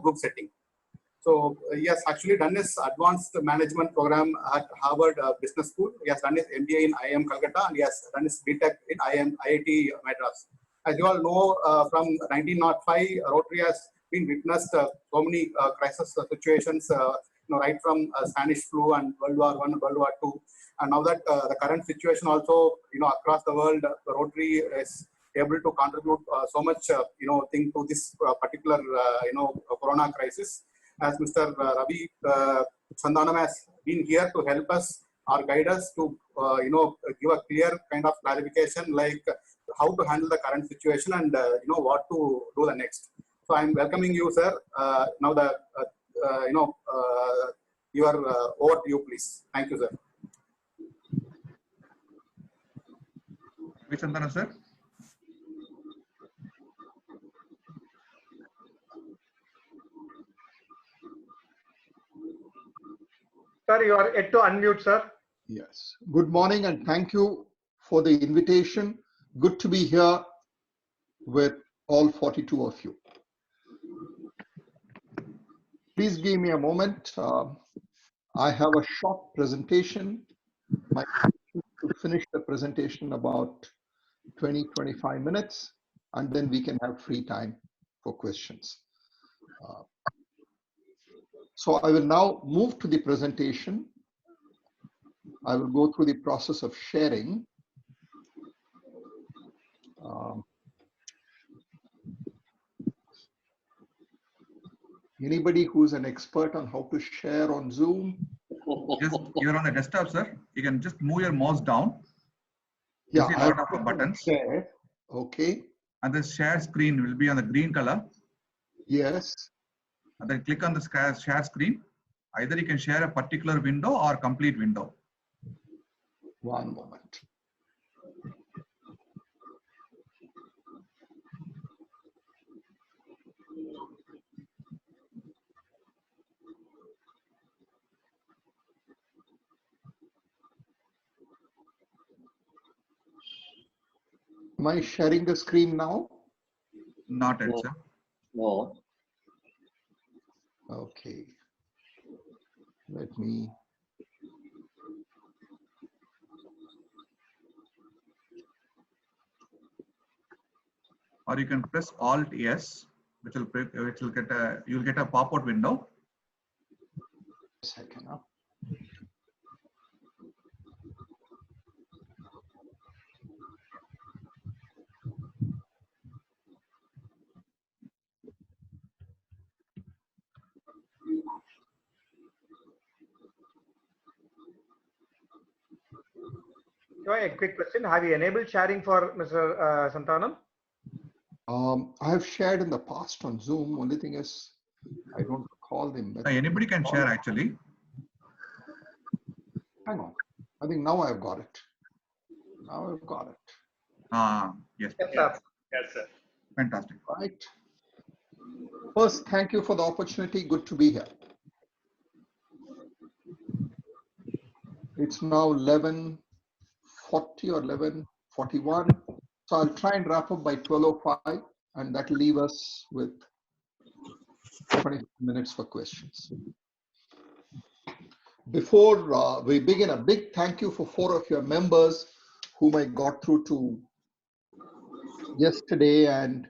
group setting. So he has actually done his advanced management program at Harvard Business School. He has done his MBA in IIM Calcutta, and he has done his BTech in IIT Madras. As you all know, from 1905, Rotary has been witnessed so many crisis situations, right from Spanish flu and World War I, World War II, and now that the current situation also, across the world, the Rotary is able to contribute so much, thing to this particular, Corona crisis. As Mr. Ravi Santhanam has been here to help us or guide us to, give a clear kind of clarification, like how to handle the current situation and, what to do the next. So I'm welcoming you, sir. Now the, you are over to you, please. Thank you, sir. Which Santhanam, sir? Sir, you are yet to unmute, sir. Yes. Good morning and thank you for the invitation. Good to be here with all 42 of you. Please give me a moment. I have a short presentation. My to finish the presentation about 20-25 minutes, and then we can have free time for questions. So I will now move to the presentation. I will go through the process of sharing. Anybody who's an expert on how to share on Zoom? Just you're on the desktop, sir. You can just move your mouse down. Yeah, a lot of buttons. Share. Okay. And the share screen will be on the green color. Yes. And then click on the share screen. Either you can share a particular window or complete window. One moment. Am I sharing the screen now? Not yet, sir. No. Okay. Let me. Or you can press Alt yes, which will get a you'll get a pop-out window. Second. Huh? A quick question. Have you enabled sharing for Mr. Santhanam? I have shared in the past on Zoom. Only thing is, I don't recall them. Anybody can share actually. Hang on. I think now I've got it. Now I've got it. Yes. Yes, sir. Yes, sir. Fantastic. Right. First, thank you for the opportunity. Good to be here. It's now 11:40 or 11:41. So I'll try and wrap up by 12:05, and that'll leave us with 20 minutes for questions. Before we begin, a big thank you for 4 of your members whom I got through to yesterday and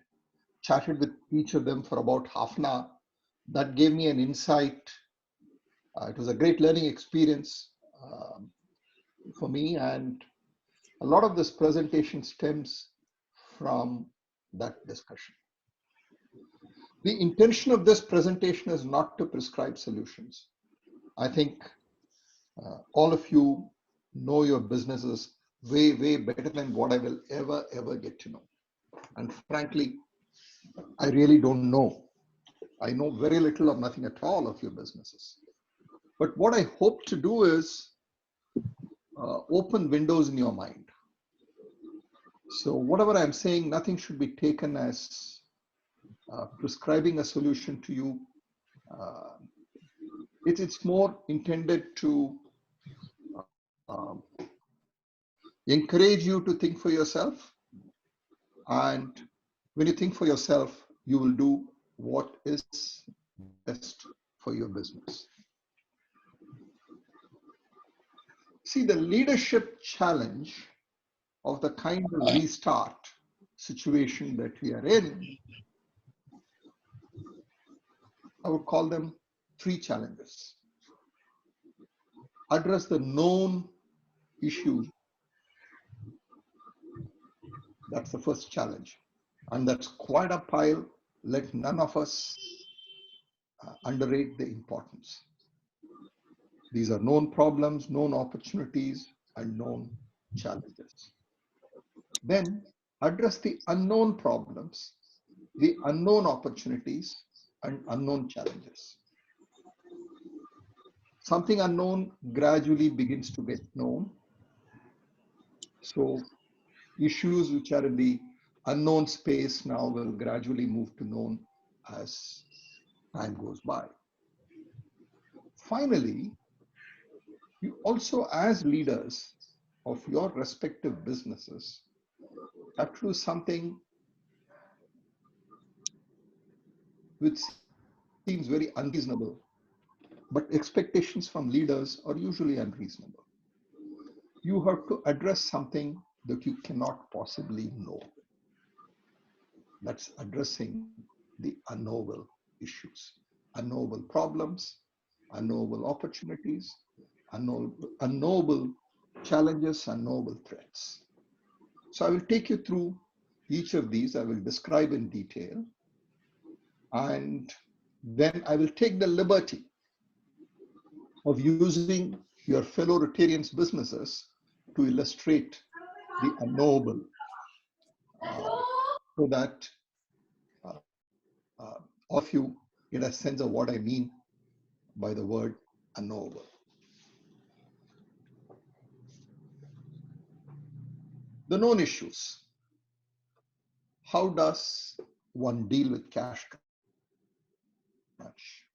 chatted with each of them for about half an hour. That gave me an insight. It was a great learning experience for me, and a lot of this presentation stems from that discussion. The intention of this presentation is not to prescribe solutions. I think all of you know your businesses way, way better than what I will ever get to know. And frankly, I really don't know. I know very little or nothing at all of your businesses. But what I hope to do is open windows in your mind. So whatever I'm saying, nothing should be taken as prescribing a solution to you. It's more intended to encourage you to think for yourself. And when you think for yourself, you will do what is best for your business. See, the leadership challenge of the kind of restart situation that we are in, I would call them 3 challenges. Address the known issue. That's the first challenge. And that's quite a pile. Let none of us underrate the importance. These are known problems, known opportunities, and known challenges. Then address the unknown problems, the unknown opportunities, and unknown challenges. Something unknown gradually begins to get known. So issues which are in the unknown space now will gradually move to known as time goes by. Finally, you also, as leaders of your respective businesses, have to do something which seems very unreasonable, but expectations from leaders are usually unreasonable. You have to address something that you cannot possibly know. That's addressing the unknowable issues, unknowable problems, unknowable opportunities, unknowable challenges, unknowable threats. So I will take you through each of these. I will describe in detail. And then I will take the liberty of using your fellow Rotarians' businesses to illustrate the unknowable, so that all of you get a sense of what I mean by the word unknowable. The known issues. How does one deal with cash crunch?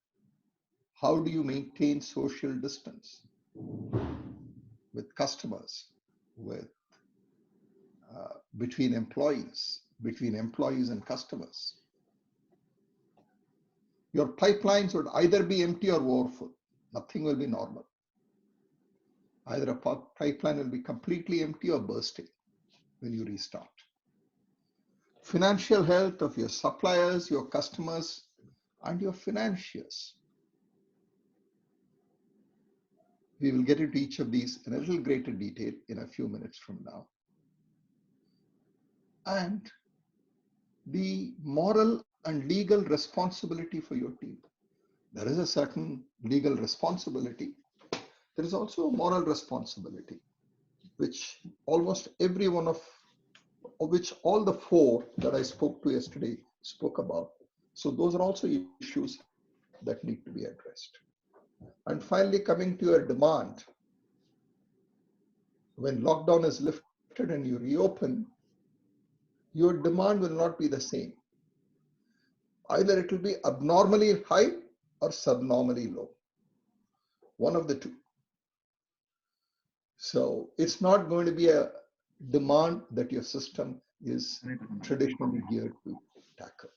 How do you maintain social distance with customers, with between employees and customers? Your pipelines would either be empty or overfull. Nothing will be normal. Either a pipeline will be completely empty or bursting when you restart. Financial health of your suppliers, your customers, and your financiers. We will get into each of these in a little greater detail in a few minutes from now. And the moral and legal responsibility for your team. There is a certain legal responsibility. There is also a moral responsibility, which almost every one of which all the 4 that I spoke to yesterday spoke about. So those are also issues that need to be addressed. And finally, coming to your demand, when lockdown is lifted and you reopen, your demand will not be the same. Either it will be abnormally high or subnormally low. One of the two. So it's not going to be a demand that your system is traditionally geared to tackle.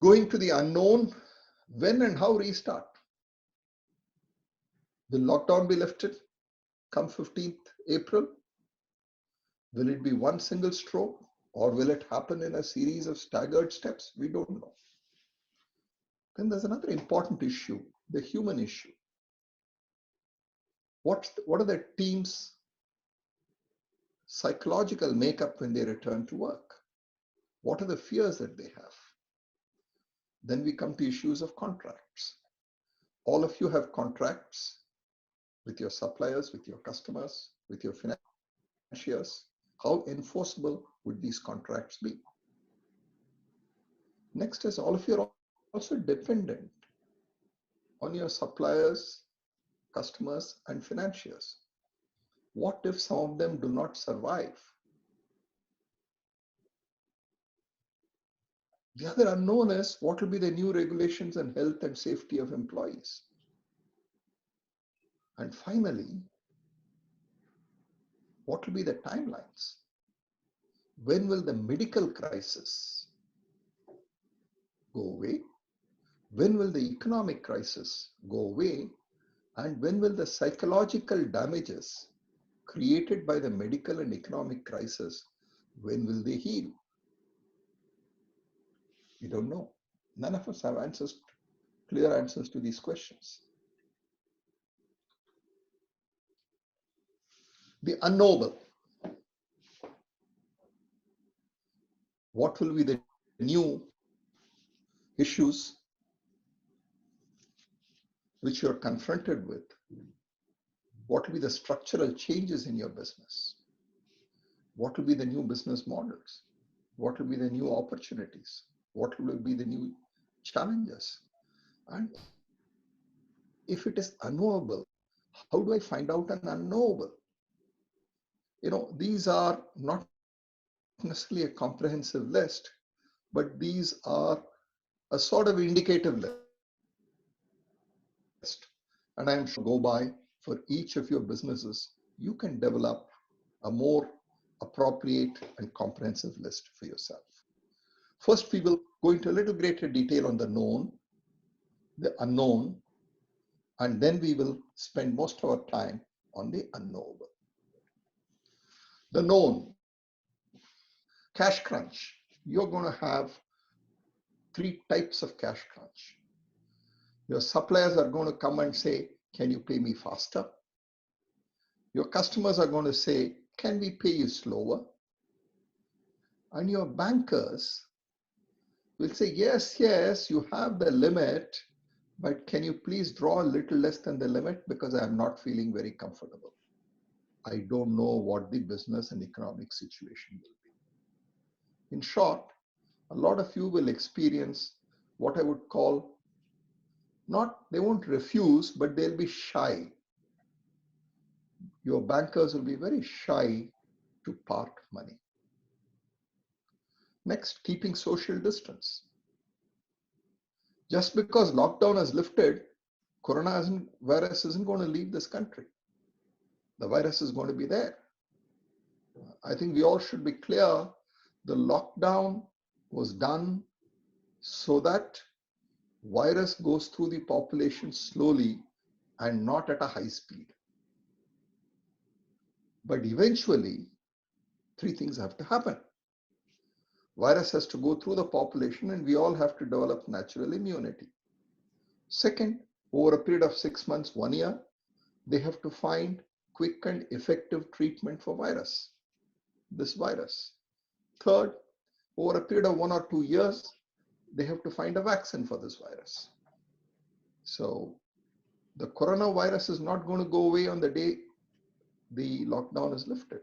Going to the unknown, when and how restart? Will lockdown be lifted come 15th April? Will it be one single stroke, or will it happen in a series of staggered steps? We don't know. Then there's another important issue, the human issue. What are the team's psychological makeup when they return to work? What are the fears that they have? Then we come to issues of contracts. All of you have contracts with your suppliers, with your customers, with your financiers. How enforceable would these contracts be? Next is, all of you are also dependent on your suppliers, customers, and financiers. What if some of them do not survive? The other unknown is, what will be the new regulations on health and safety of employees? And finally, what will be the timelines? When will the medical crisis go away? When will the economic crisis go away? And when will the psychological damages created by the medical and economic crisis, when will they heal? We don't know. None of us have answers, clear answers to these questions. The unknowable. What will be the new issues which you're confronted with? What will be the structural changes in your business? What will be the new business models? What will be the new opportunities? What will be the new challenges? And if it is unknowable, how do I find out an unknowable? These are not necessarily a comprehensive list, but these are a sort of indicative list. And I'm sure go by for each of your businesses, you can develop a more appropriate and comprehensive list for yourself. First, we will go into a little greater detail on the known, the unknown, and then we will spend most of our time on the unknowable. The known, cash crunch. You're going to have 3 types of cash crunch. Your suppliers are going to come and say, can you pay me faster? Your customers are going to say, can we pay you slower? And your bankers will say, yes, you have the limit, but can you please draw a little less than the limit because I'm not feeling very comfortable. I don't know what the business and economic situation will be. In short, a lot of you will experience what I would call, they won't refuse, but they'll be shy. Your bankers will be very shy to part money. Next, keeping social distance. Just because lockdown is lifted, virus isn't going to leave this country. The virus is going to be there. I think we all should be clear, the lockdown was done so that virus goes through the population slowly and not at a high speed. But eventually, 3 things have to happen. Virus has to go through the population and we all have to develop natural immunity. Second, over a period of 6 months, 1 year, they have to find quick and effective treatment for this virus. Third, over a period of 1 or 2 years, they have to find a vaccine for this virus. So the coronavirus is not going to go away on the day the lockdown is lifted.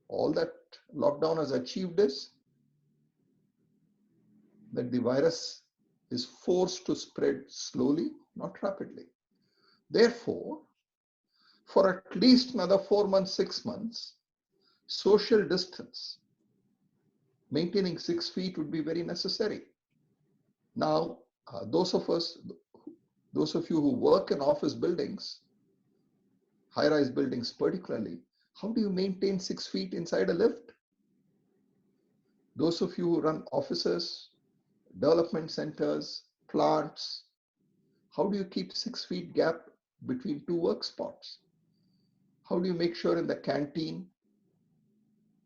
All that lockdown has achieved is that the virus is forced to spread slowly, not rapidly. Therefore, for at least another 4 months, 6 months, social distance, maintaining 6 feet would be very necessary. Now, those of you who work in office buildings, high-rise buildings particularly, how do you maintain 6 feet inside a lift? Those of you who run offices, development centers, plants, how do you keep 6 feet gap between 2 work spots? How do you make sure in the canteen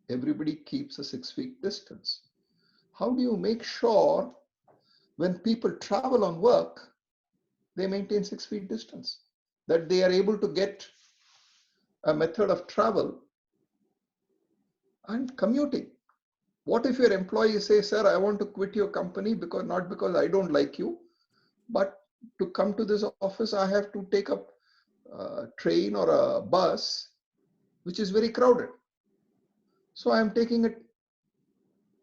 everybody keeps a 6 feet distance? How do you make sure when people travel on work, they maintain 6 feet distance, that they are able to get a method of travel and commuting? What if your employees say, sir, I want to quit your company not because I don't like you, but to come to this office, I have to take a train or a bus, which is very crowded. So I'm taking a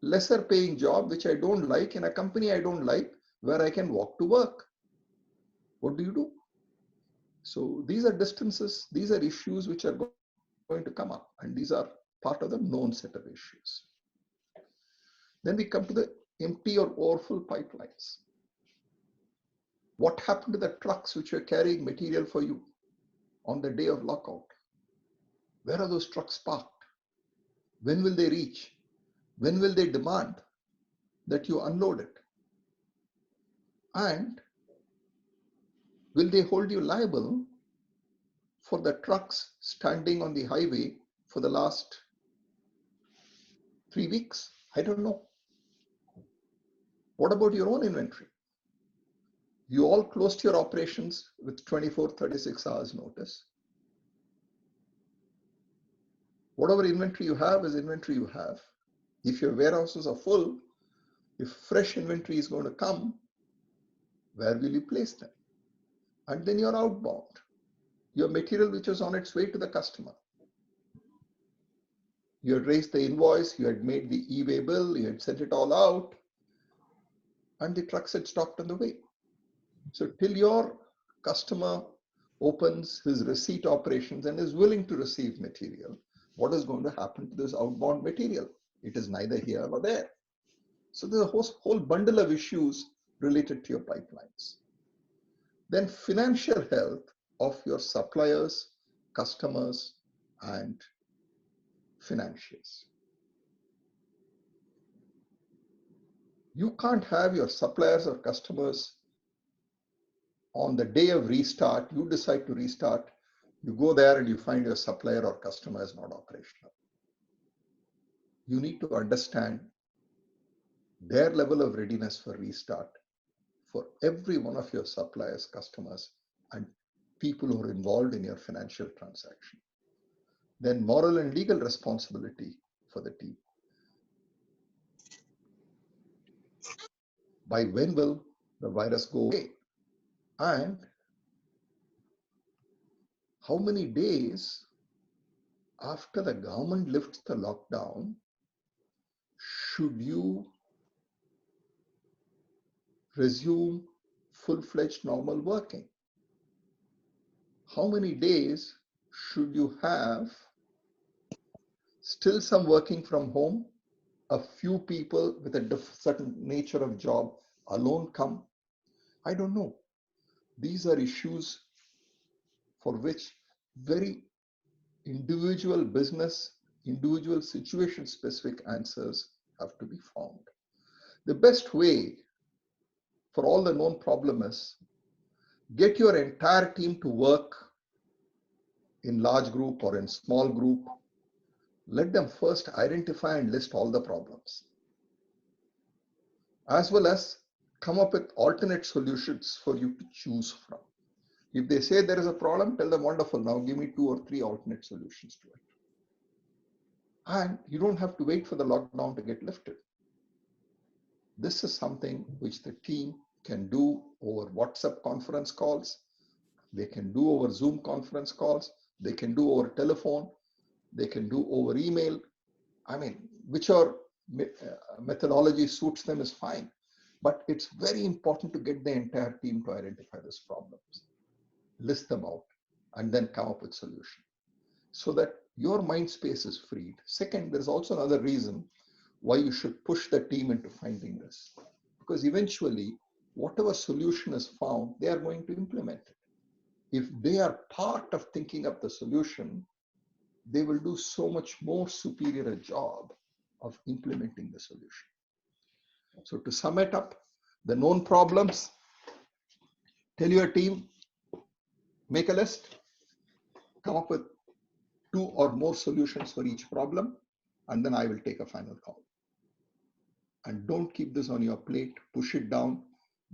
lesser paying job, which I don't like, in a company I don't like, where I can walk to work. What do you do? So these are distances, these are issues which are going to come up, and these are part of the known set of issues. Then we come to the empty or overfull pipelines. What happened to the trucks which were carrying material for you on the day of lockout? Where are those trucks parked? When will they reach? When will they demand that you unload it? And Will they hold you liable for the trucks standing on the highway for the last 3 weeks? I don't know. What about your own inventory? You all closed your operations with 24, 36 hours notice. Whatever inventory you have is inventory you have. If your warehouses are full, if fresh inventory is going to come, where will you place them? And then you're outbound. Your material which was on its way to the customer. You had raised the invoice, you had made the e-way bill, you had sent it all out, and the trucks had stopped on the way. So till your customer opens his receipt operations and is willing to receive material, what is going to happen to this outbound material? It is neither here nor there. So there's a whole bundle of issues related to your pipelines. Then financial health of your suppliers, customers, and financiers. You can't have your suppliers or customers on the day of restart, you decide to restart, you go there and you find your supplier or customer is not operational. You need to understand their level of readiness for restart for every one of your suppliers, customers, and people who are involved in your financial transaction. Then moral and legal responsibility for the team. By when will the virus go away? And how many days after the government lifts the lockdown should you resume full-fledged normal working? How many days should you have still some working from home, a few people with a certain nature of job alone come? I don't know. These are issues for which very individual business, individual situation specific answers have to be found. The best way for all the known problem is get your entire team to work in large group or in small group. Let them first identify and list all the problems, as well as come up with alternate solutions for you to choose from. If they say there is a problem, tell them, wonderful, now give me 2 or 3 alternate solutions to it. And you don't have to wait for the lockdown to get lifted. This is something which the team can do over WhatsApp conference calls. They can do over Zoom conference calls. They can do over telephone. They can do over email. I mean, whichever methodology suits them is fine. But it's very important to get the entire team to identify these problems, list them out, and then come up with solution so that your mind space is freed. Second, there's also another reason why you should push the team into finding this, because eventually whatever solution is found, they are going to implement it. If they are part of thinking up the solution, they will do so much more superior a job of implementing the solution. So to sum it up, the known problems, tell your team, make a list, come up with 2 or more solutions for each problem, and then I will take a final call. And don't keep this on your plate, push it down,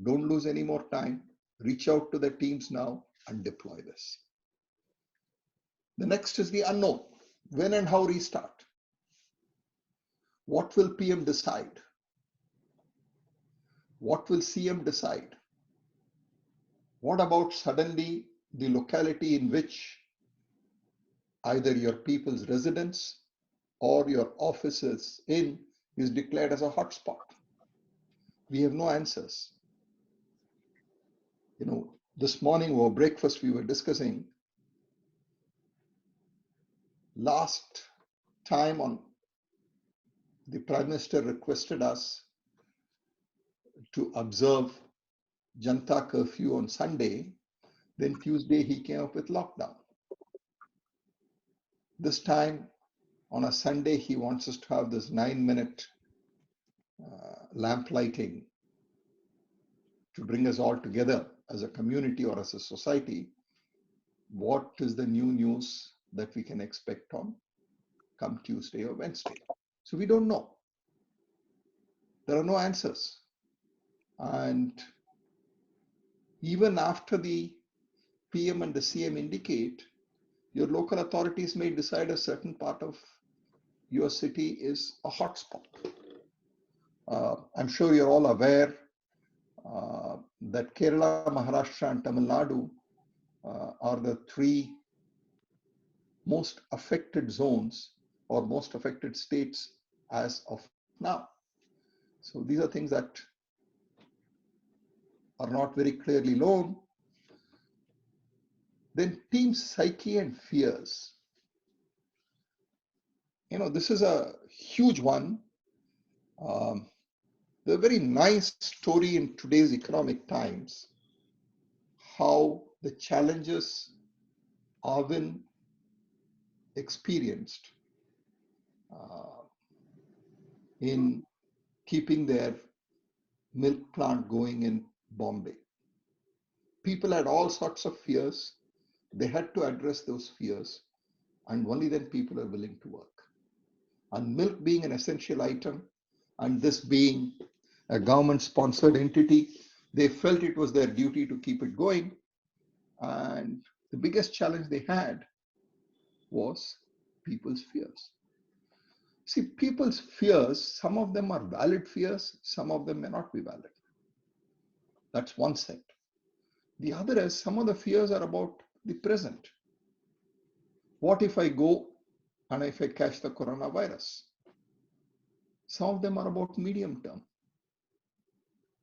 don't lose any more time, reach out to the teams now and deploy this. The next is the unknown. When and how restart? What will PM decide? What will CM decide? What about suddenly the locality in which either your people's residence or your offices in is declared as a hotspot? We have no answers. You know, this morning over breakfast, we were discussing last time on the Prime Minister requested us to observe Janta curfew on Sunday. Then Tuesday, he came up with lockdown. This time on a Sunday, he wants us to have this 9-minute lamp lighting to bring us all together as a community or as a society, what is the new news that we can expect on come Tuesday or Wednesday? So we don't know. There are no answers. And even after the PM and the CM indicate, your local authorities may decide a certain part of your city is a hotspot. I'm sure you're all aware that Kerala, Maharashtra, and Tamil Nadu are the three most affected zones or most affected states as of now. So these are things that are not very clearly known. Then team psyche and fears. This is a huge one. There's a very nice story in today's economic times, how the challenges are been experienced in keeping their milk plant going in Bombay. People had all sorts of fears. They had to address those fears, and only then people are willing to work. And milk being an essential item, and this being a government-sponsored entity, they felt it was their duty to keep it going. And the biggest challenge they had was people's fears. See, people's fears, some of them are valid fears, some of them may not be valid. That's one set. The other is some of the fears are about the present. What if I go and if I catch the coronavirus? Some of them are about medium term.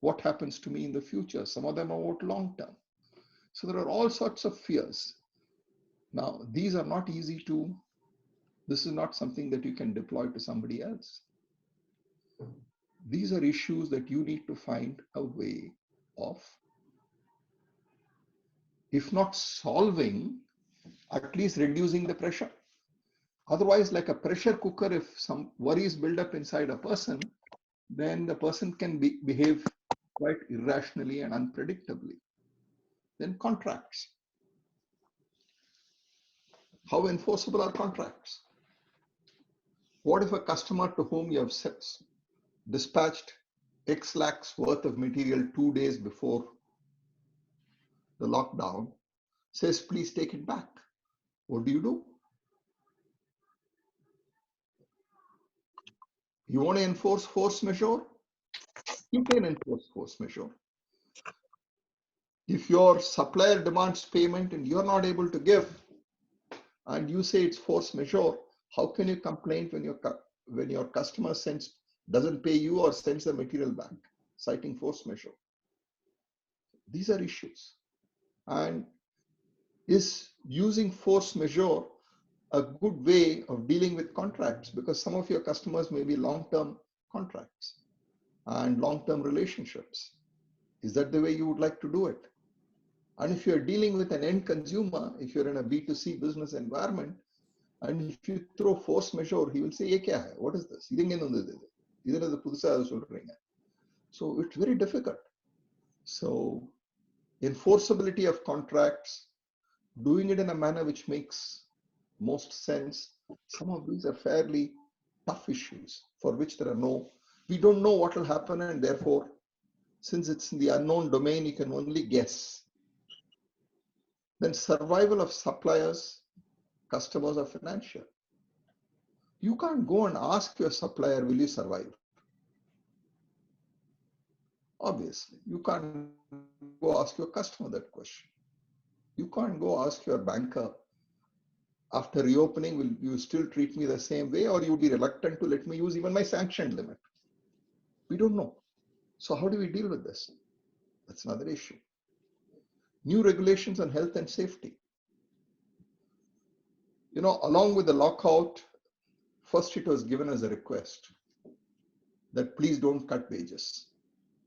What happens to me in the future? Some of them are about long term. So there are all sorts of fears. Now, these are not easy to, this is not something that you can deploy to somebody else. These are issues that you need to find a way of, if not solving, at least reducing the pressure. Otherwise, like a pressure cooker, if some worries build up inside a person, then the person can behave quite irrationally and unpredictably. Then contracts. How enforceable are contracts? What if a customer to whom you have dispatched X lakhs worth of material 2 days before the lockdown says, please take it back? What do? You want to enforce force majeure? You can enforce force majeure. If your supplier demands payment and you're not able to give, and you say it's force majeure, how can you complain when your customer doesn't pay you or sends the material back, citing force majeure? These are issues. And is using force majeure a good way of dealing with contracts? Because some of your customers may be long-term contracts and long-term relationships. Is that the way you would like to do it? And if you're dealing with an end consumer, if you're in a B2C business environment, and if you throw force majeure, he will say, "Ye kya hai? What is this?" So it's very difficult. So enforceability of contracts, doing it in a manner which makes most sense. Some of these are fairly tough issues for which we don't know what will happen, and therefore, since it's in the unknown domain, you can only guess. Then survival of suppliers, customers are financial. You can't go and ask your supplier, will you survive? Obviously, you can't go ask your customer that question. You can't go ask your banker, after reopening, will you still treat me the same way, or you would be reluctant to let me use even my sanctioned limit? We don't know. So how do we deal with this? That's another issue. New regulations on health and safety. Along with the lockout, first it was given as a request that please don't cut wages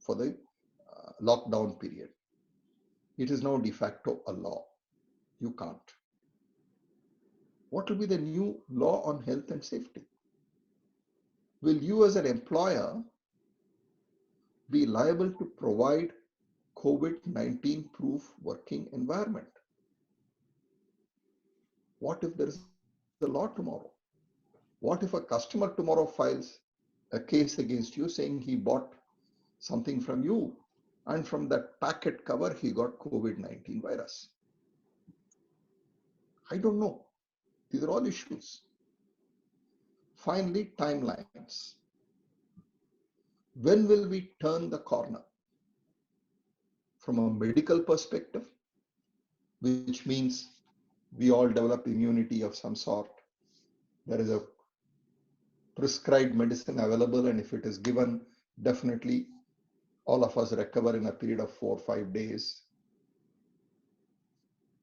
for the lockdown period. It is now de facto a law. You can't. What will be the new law on health and safety? Will you as an employer be liable to provide COVID-19 proof working environment? What if there is a law tomorrow? What if a customer tomorrow files a case against you saying he bought something from you and from that packet cover he got COVID-19 virus? I don't know. These are all issues. Finally, timelines. When will we turn the corner? From a medical perspective, which means we all develop immunity of some sort. There is a prescribed medicine available, and if it is given, definitely all of us recover in a period of 4 or 5 days.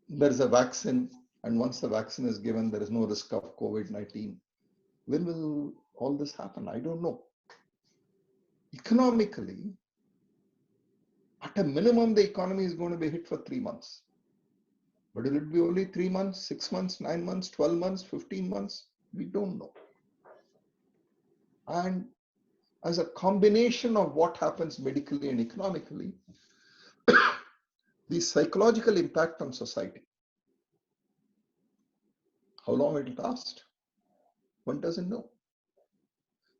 There is a vaccine, and once the vaccine is given, there is no risk of COVID-19. When will all this happen? I don't know. Economically, at a minimum, the economy is going to be hit for 3 months. But will it be only 3 months, 6 months, 9 months, 12 months, 15 months? We don't know. And as a combination of what happens medically and economically, the psychological impact on society, how long it will last, one doesn't know.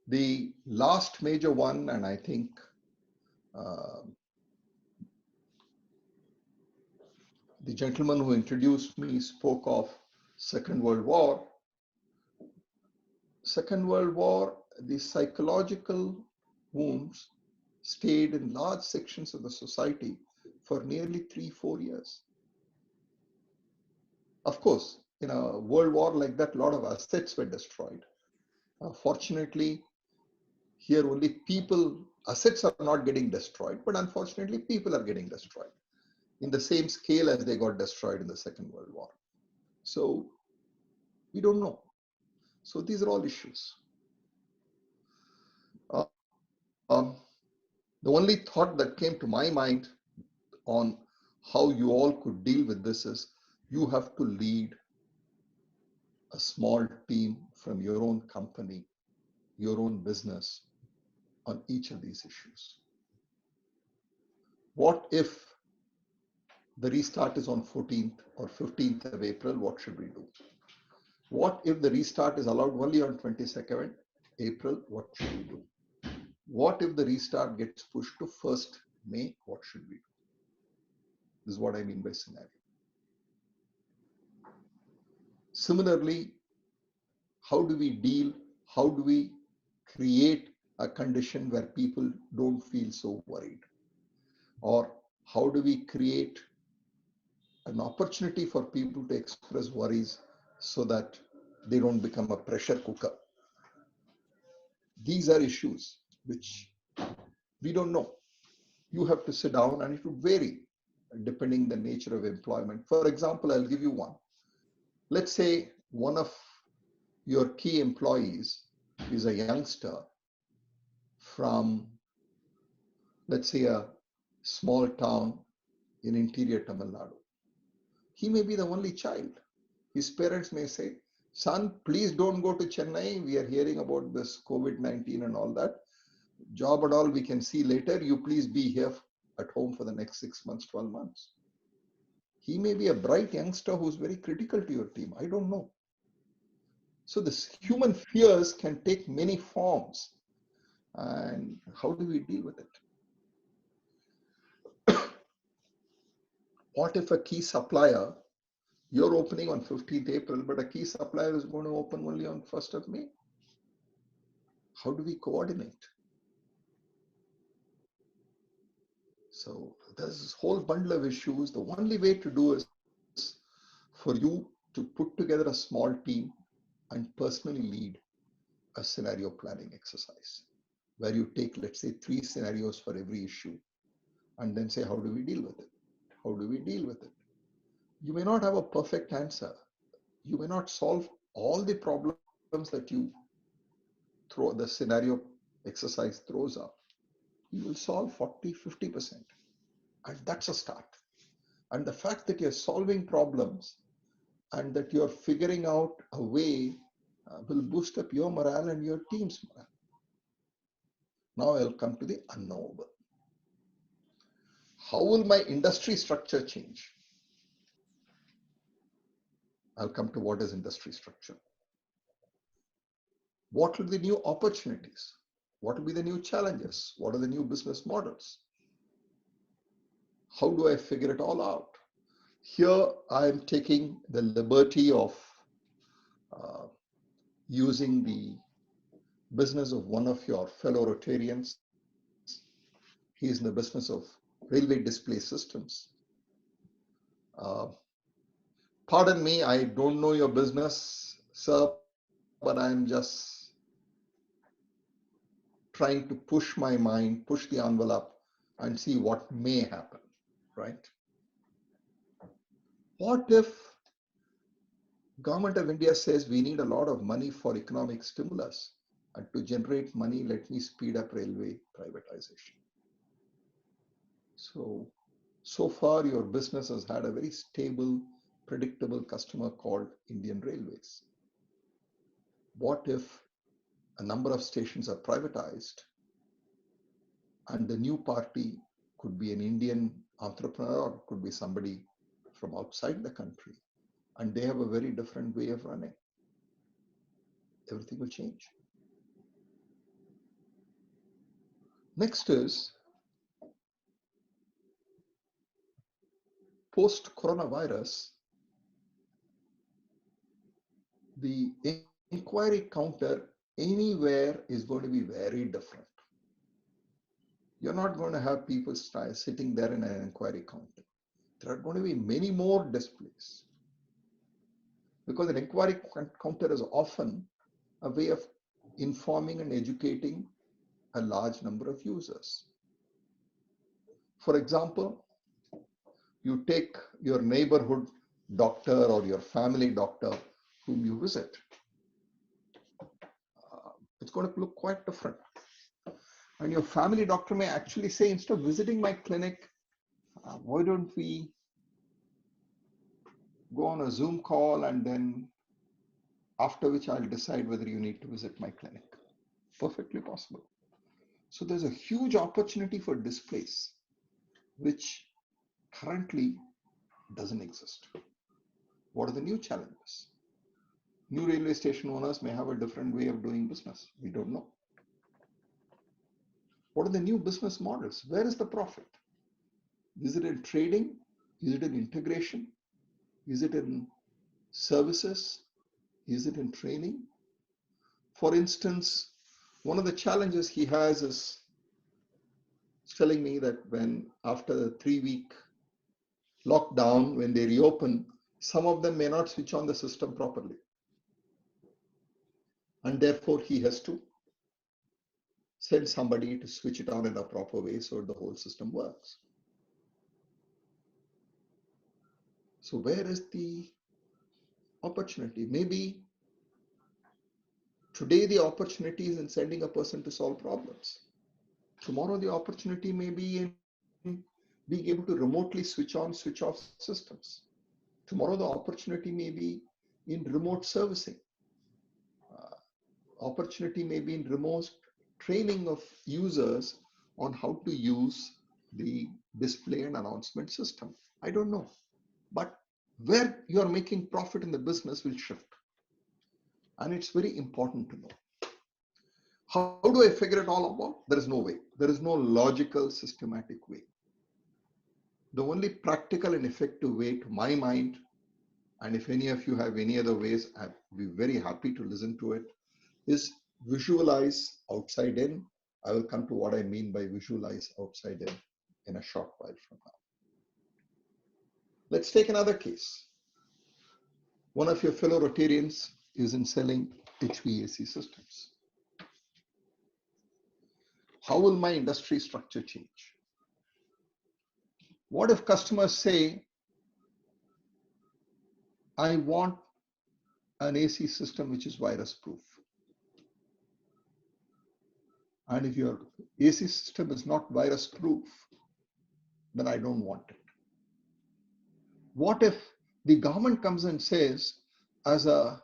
The last major one, and I think the gentleman who introduced me spoke of Second World War. Second World War, the psychological wounds stayed in large sections of the society for nearly 3-4 years. Of course, in a world war like that, a lot of assets were destroyed. Fortunately, here only people, assets are not getting destroyed, but unfortunately people are getting destroyed in the same scale as they got destroyed in the Second World War. So we don't know. So these are all issues. The only thought that came to my mind on how you all could deal with this is you have to lead a small team from your own company, your own business on each of these issues. What if the restart is on 14th or 15th of April? What should we do? What if the restart is allowed only on 22nd April? What should we do? What if the restart gets pushed to 1st May? What should we do? This is what I mean by scenario. Similarly, how do we create a condition where people don't feel so worried? Or how do we create an opportunity for people to express worries so that they don't become a pressure cooker? These are issues which we don't know. You have to sit down, and it would vary depending the nature of employment. For example, I'll give you one. Let's say one of your key employees is a youngster from, let's say, a small town in interior Tamil Nadu. He may be the only child. His parents may say, son, please don't go to Chennai. We are hearing about this COVID-19 and all that. Job and all we can see later. You please be here at home for the next 6 months, 12 months. He may be a bright youngster who's very critical to your team. I don't know. So this human fears can take many forms. And how do we deal with it? What if a key supplier, you're opening on 15th April, but a key supplier is going to open only on 1st of May? How do we coordinate? So there's this whole bundle of issues. The only way to do is for you to put together a small team and personally lead a scenario planning exercise where you take, let's say, 3 scenarios for every issue and then say, how do we deal with it? How do we deal with it? You may not have a perfect answer. You may not solve all the problems that you throw, the scenario exercise throws up. You will solve 40, 50%. And that's a start. And the fact that you're solving problems and that you're figuring out a way will boost up your morale and your team's morale. Now I'll come to the unknowable. How will my industry structure change? I'll come to what is industry structure. What will be the new opportunities? What will be the new challenges? What are the new business models? How do I figure it all out? Here, I'm taking the liberty of using the business of one of your fellow Rotarians. He is in the business of railway display systems. Pardon me, I don't know your business, sir, but I'm just trying to push my mind, push the envelope, and see what may happen, right? What if Government of India says we need a lot of money for economic stimulus, and to generate money, let me speed up railway privatization. So far your business has had a very stable, predictable customer called Indian Railways. What if a number of stations are privatized and the new party could be an Indian entrepreneur or could be somebody from outside the country, and they have a very different way of running? Everything will change. Next is post-coronavirus, the inquiry counter anywhere is going to be very different. You're not going to have people sitting there in an inquiry counter. There are going to be many more displays, because an inquiry counter is often a way of informing and educating a large number of users. For example, you take your neighborhood doctor or your family doctor whom you visit. It's going to look quite different. And your family doctor may actually say, instead of visiting my clinic, why don't we go on a Zoom call, and then after which I'll decide whether you need to visit my clinic. Perfectly possible. So there's a huge opportunity for displays, which currently doesn't exist. What are the new challenges? New railway station owners may have a different way of doing business. We don't know. What are the new business models? Where is the profit? Is it in trading? Is it in integration? Is it in services? Is it in training? For instance, one of the challenges he has is telling me that when after the 3-week lockdown, when they reopen, some of them may not switch on the system properly. And therefore he has to send somebody to switch it on in a proper way so the whole system works. So where is the opportunity? Maybe today the opportunity is in sending a person to solve problems. Tomorrow the opportunity may be in being able to remotely switch on, switch off systems. Tomorrow the opportunity may be in remote servicing. Opportunity may be in remote training of users on how to use the display and announcement system. I don't know. But where you're making profit in the business will shift. And it's very important to know. How do I figure it all out? There is no way. There is no logical, systematic way. The only practical and effective way, to my mind, and if any of you have any other ways, I'd be very happy to listen to it, is visualize outside in. I will come to what I mean by visualize outside in a short while from now. Let's take another case. One of your fellow Rotarians is in selling HVAC systems. How will my industry structure change? What if customers say, I want an AC system which is virus proof? And if your AC system is not virus proof, then I don't want it. What if the government comes and says, as a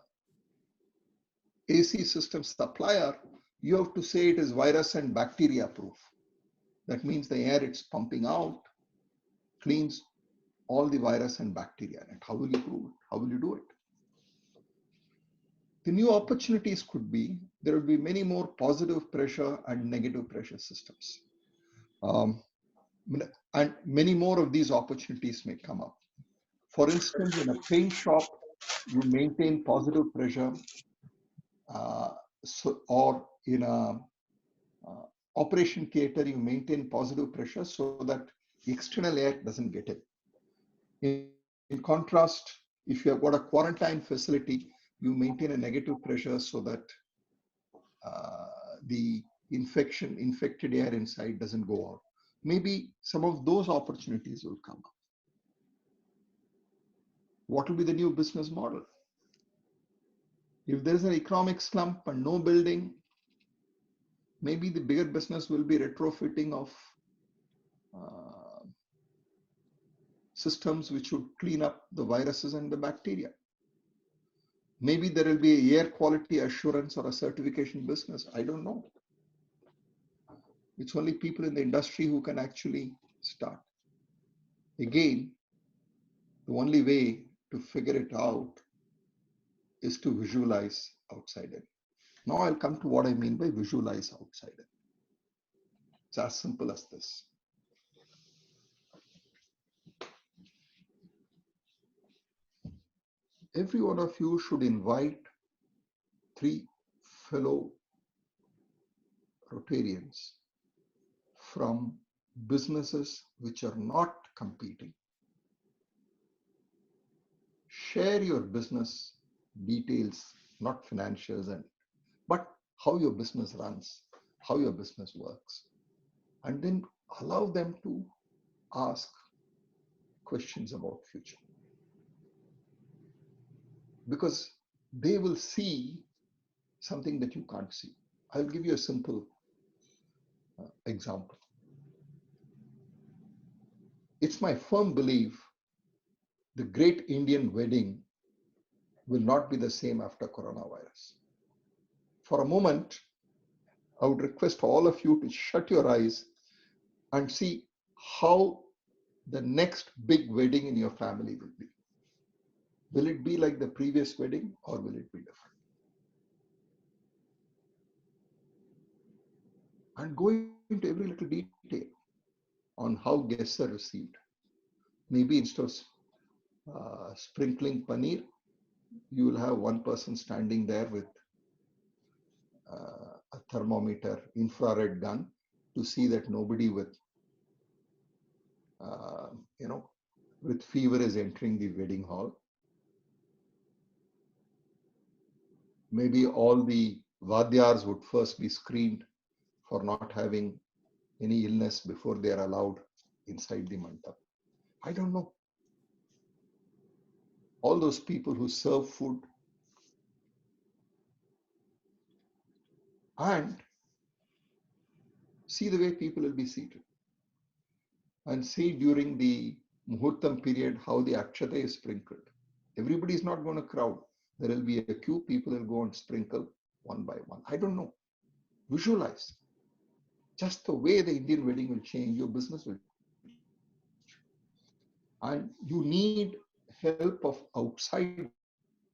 AC system supplier, you have to say it is virus and bacteria proof. That means the air it's pumping out cleans all the virus and bacteria in it. How will you prove it? How will you do it? The new opportunities could be, there will be many more positive pressure and negative pressure systems. And many more of these opportunities may come up. For instance, in a paint shop, you maintain positive pressure, or in a operation theater, you maintain positive pressure so that the external air doesn't get in. In contrast, if you have got a quarantine facility, you maintain a negative pressure so that the infected air inside doesn't go out. Maybe some of those opportunities will come up. What will be the new business model? If there's an economic slump and no building, maybe the bigger business will be retrofitting of systems which would clean up the viruses and the bacteria. Maybe there will be a air quality assurance or a certification business. I don't know. It's only people in the industry who can actually start. Again, the only way to figure it out is to visualize outside in. Now I'll come to what I mean by visualize outside in. It's as simple as this. Every one of you should invite 3 fellow Rotarians from businesses which are not competing. Share your business details, not financials, but how your business runs, how your business works, and then allow them to ask questions about future. Because they will see something that you can't see. I'll give you a simple example. It's my firm belief the great Indian wedding will not be the same after coronavirus. For a moment, I would request all of you to shut your eyes and see how the next big wedding in your family will be. Will it be like the previous wedding or will it be different? And go into every little detail on how guests are received. Maybe instead of sprinkling paneer, you will have one person standing there with a thermometer, infrared gun to see that nobody with fever is entering the wedding hall. Maybe all the vadyars would first be screened for not having any illness before they are allowed inside the mandap. I don't know. All those people who serve food, and see the way people will be seated, and see during the muhurtam period how the akshata is sprinkled. Everybody is not going to crowd. There will be a queue, people will go and sprinkle one by one. I don't know. Visualize. Just the way the Indian wedding will change, your business will change. And you need help of outside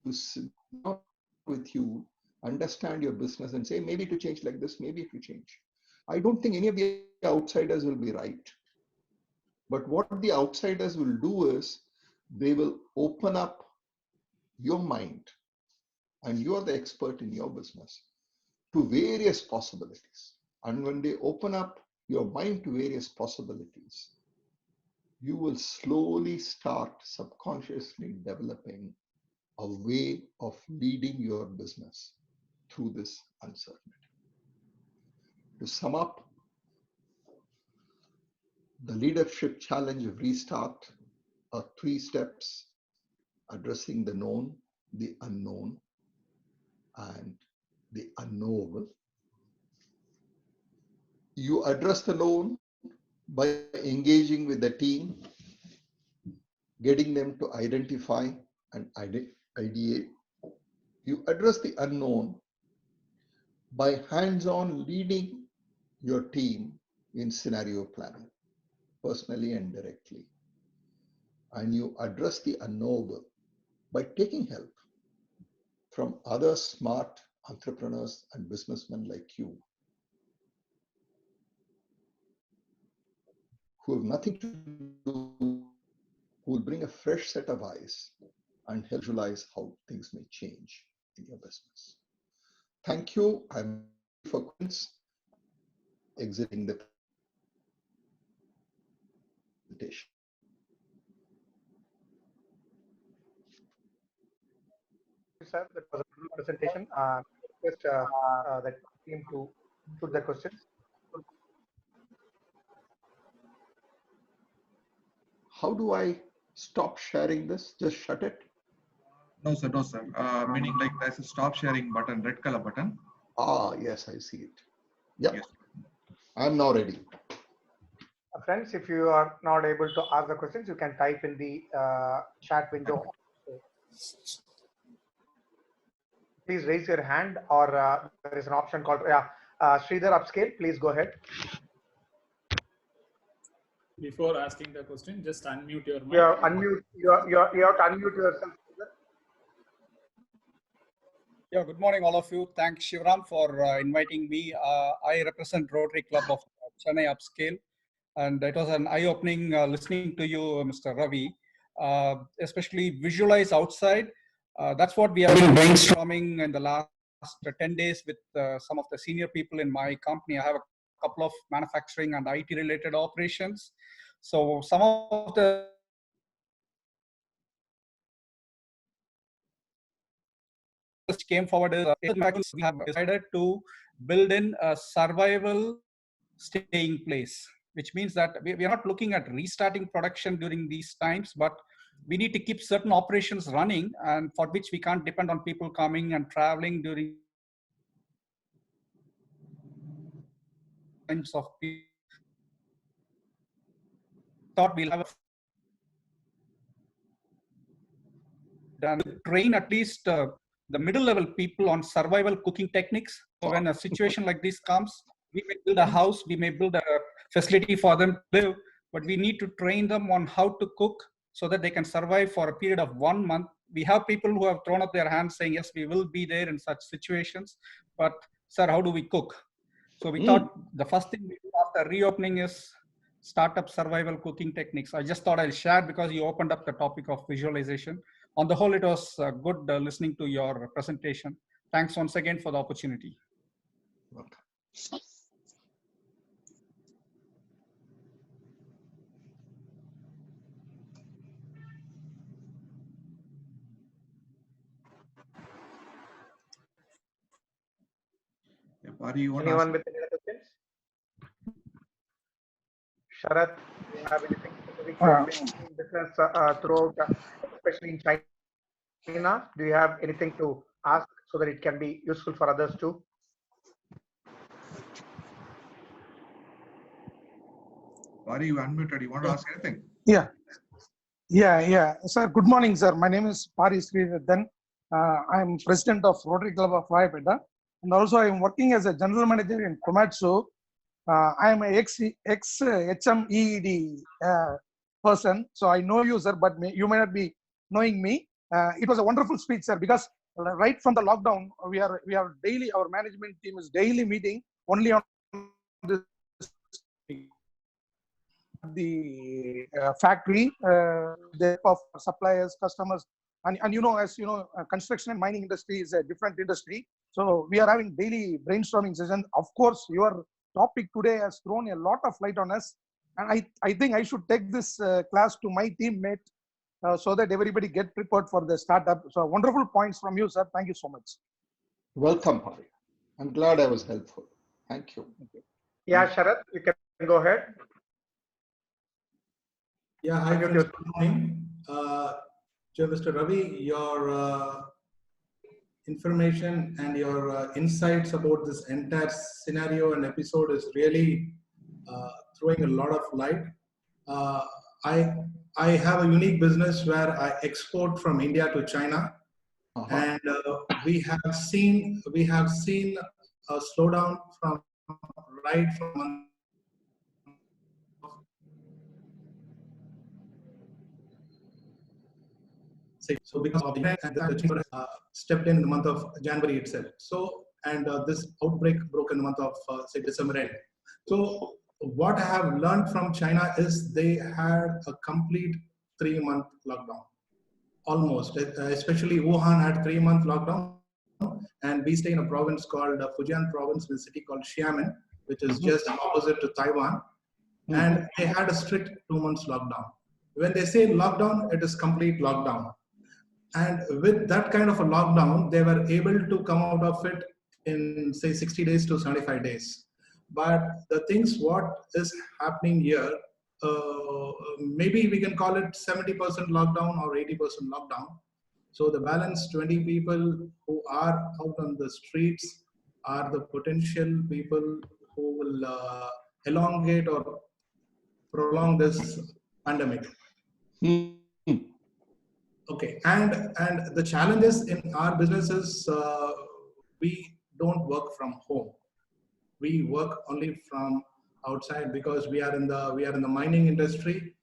to sit with you, understand your business and say, maybe to change like this, maybe it will change. I don't think any of the outsiders will be right. But what the outsiders will do is, they will open up your mind, and you're the expert in your business, to various possibilities. And when they open up your mind to various possibilities, you will slowly start subconsciously developing a way of leading your business through this uncertainty. To sum up, the leadership challenge of Restart are 3 steps: addressing the known, the unknown, and the unknowable. You address the known by engaging with the team, getting them to identify and ideate. You address the unknown by hands-on leading your team in scenario planning, personally and directly. and you address the unknowable by taking help from other smart entrepreneurs and businessmen like you who have nothing to do, who will bring a fresh set of eyes and help visualize how things may change in your business. Thank you. I'm for questions. Exiting the presentation. Sir, that was a good presentation. Request that team to put the questions. How do I stop sharing this? Just shut it? No, sir. No, sir. Meaning like there's a stop sharing button, red color button. Ah, yes, I see it. Yep. Yes. I'm now ready. Friends, if you are not able to ask the questions, you can type in the chat window. Please raise your hand, or there is an option called Sridhar Upscale. Please go ahead. Before asking the question, just unmute your mic. You have to unmute yourself. Yeah, good morning, all of you. Thanks, Shivram, for inviting me. I represent Rotary Club of Chennai Upscale, and it was an eye-opening listening to you, Mr. Ravi. Especially visualize outside. That's what we have been brainstorming in the last 10 days with some of the senior people in my company. I have a couple of manufacturing and IT related operations. So some of the came forward is we have decided to build in a survival staying place, which means that we are not looking at restarting production during these times, but we need to keep certain operations running, and for which we can't depend on people coming and traveling during times of peak. Thought we'll have done train at least the middle level people on survival cooking techniques. So when a situation like this comes, we may build a house, we may build a facility for them to live, but we need to train them on how to cook so that they can survive for a period of 1 month. We have people who have thrown up their hands saying, yes, we will be there in such situations, but sir, how do we cook? So we thought the first thing we do after reopening is startup survival cooking techniques. I just thought I'll share because you opened up the topic of visualization. On the whole, it was good listening to your presentation. Thanks once again for the opportunity. Welcome. Yeah, Pari, you want to Anyone ask? with any other questions? Sharath, do you have anything specific? You have been doing business throughout, especially in China. Do you have anything to ask so that it can be useful for others too? Pari, you unmuted. You want to ask anything? Yeah. Sir, good morning, sir. My name is Pari Sridhar. I'm president of Rotary Club of Vayapeta, and also I'm working as a general manager in Komatsu. I am a ex-HMED person, so I know you, sir, but you may not be knowing me. It was a wonderful speech, sir, because right from the lockdown, we are daily, our management team is daily meeting only on this the factory, the of suppliers, customers, and you know, as you know, construction and mining industry is a different industry. So we are having daily brainstorming session. Of course, your topic today has thrown a lot of light on us, and I think I should take this class to my teammate so that everybody get prepared for the startup. So wonderful points from you, sir. Thank you so much. Welcome, Pari. I'm glad I was helpful. Thank you. Yeah, Sharath, you can go ahead. Yeah, hi friends, good morning. To Mr. Ravi, your information and your insights about this entire scenario and episode is really throwing a lot of light. I have a unique business where I export from India to China, and we have seen a slowdown from right from say. So because of the and the chamber stepped in the month of January itself. So and this outbreak broke in the month of say December end. So what I have learned from China is they had a complete 3-month lockdown, almost. Especially Wuhan had 3-month lockdown, and we stay in a province called Fujian province, in a city called Xiamen, which is just opposite to Taiwan, and they had a strict 2 months lockdown. When they say lockdown, it is complete lockdown. And with that kind of a lockdown, they were able to come out of it in say 60 days to 75 days. But the things what is happening here, maybe we can call it 70% lockdown or 80% lockdown. So the balance 20 people who are out on the streets are the potential people who will elongate or prolong this pandemic. Okay, and the challenges in our businesses, we don't work from home. We work only from outside because we are in the mining industry.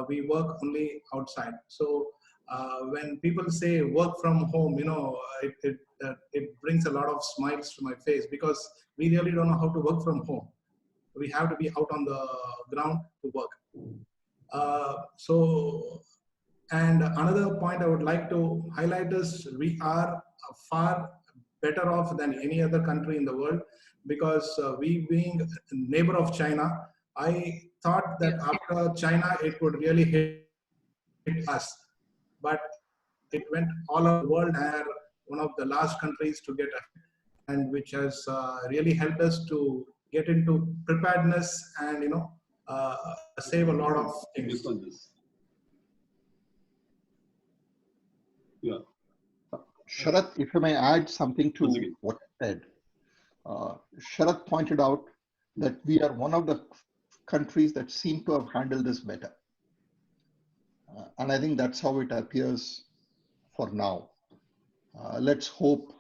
We work only outside. So when people say work from home, it brings a lot of smiles to my face because we really don't know how to work from home. We have to be out on the ground to work. And another point I would like to highlight is we are far better off than any other country in the world because we being a neighbor of China, I thought that after China, it would really hit us. But it went all over the world and one of the last countries to get ahead, and which has really helped us to get into preparedness and, save a lot of things. Yeah. Sharath, if I may add something to what I said. Sharath pointed out that we are one of the countries that seem to have handled this better. And I think that's how it appears for now. Let's hope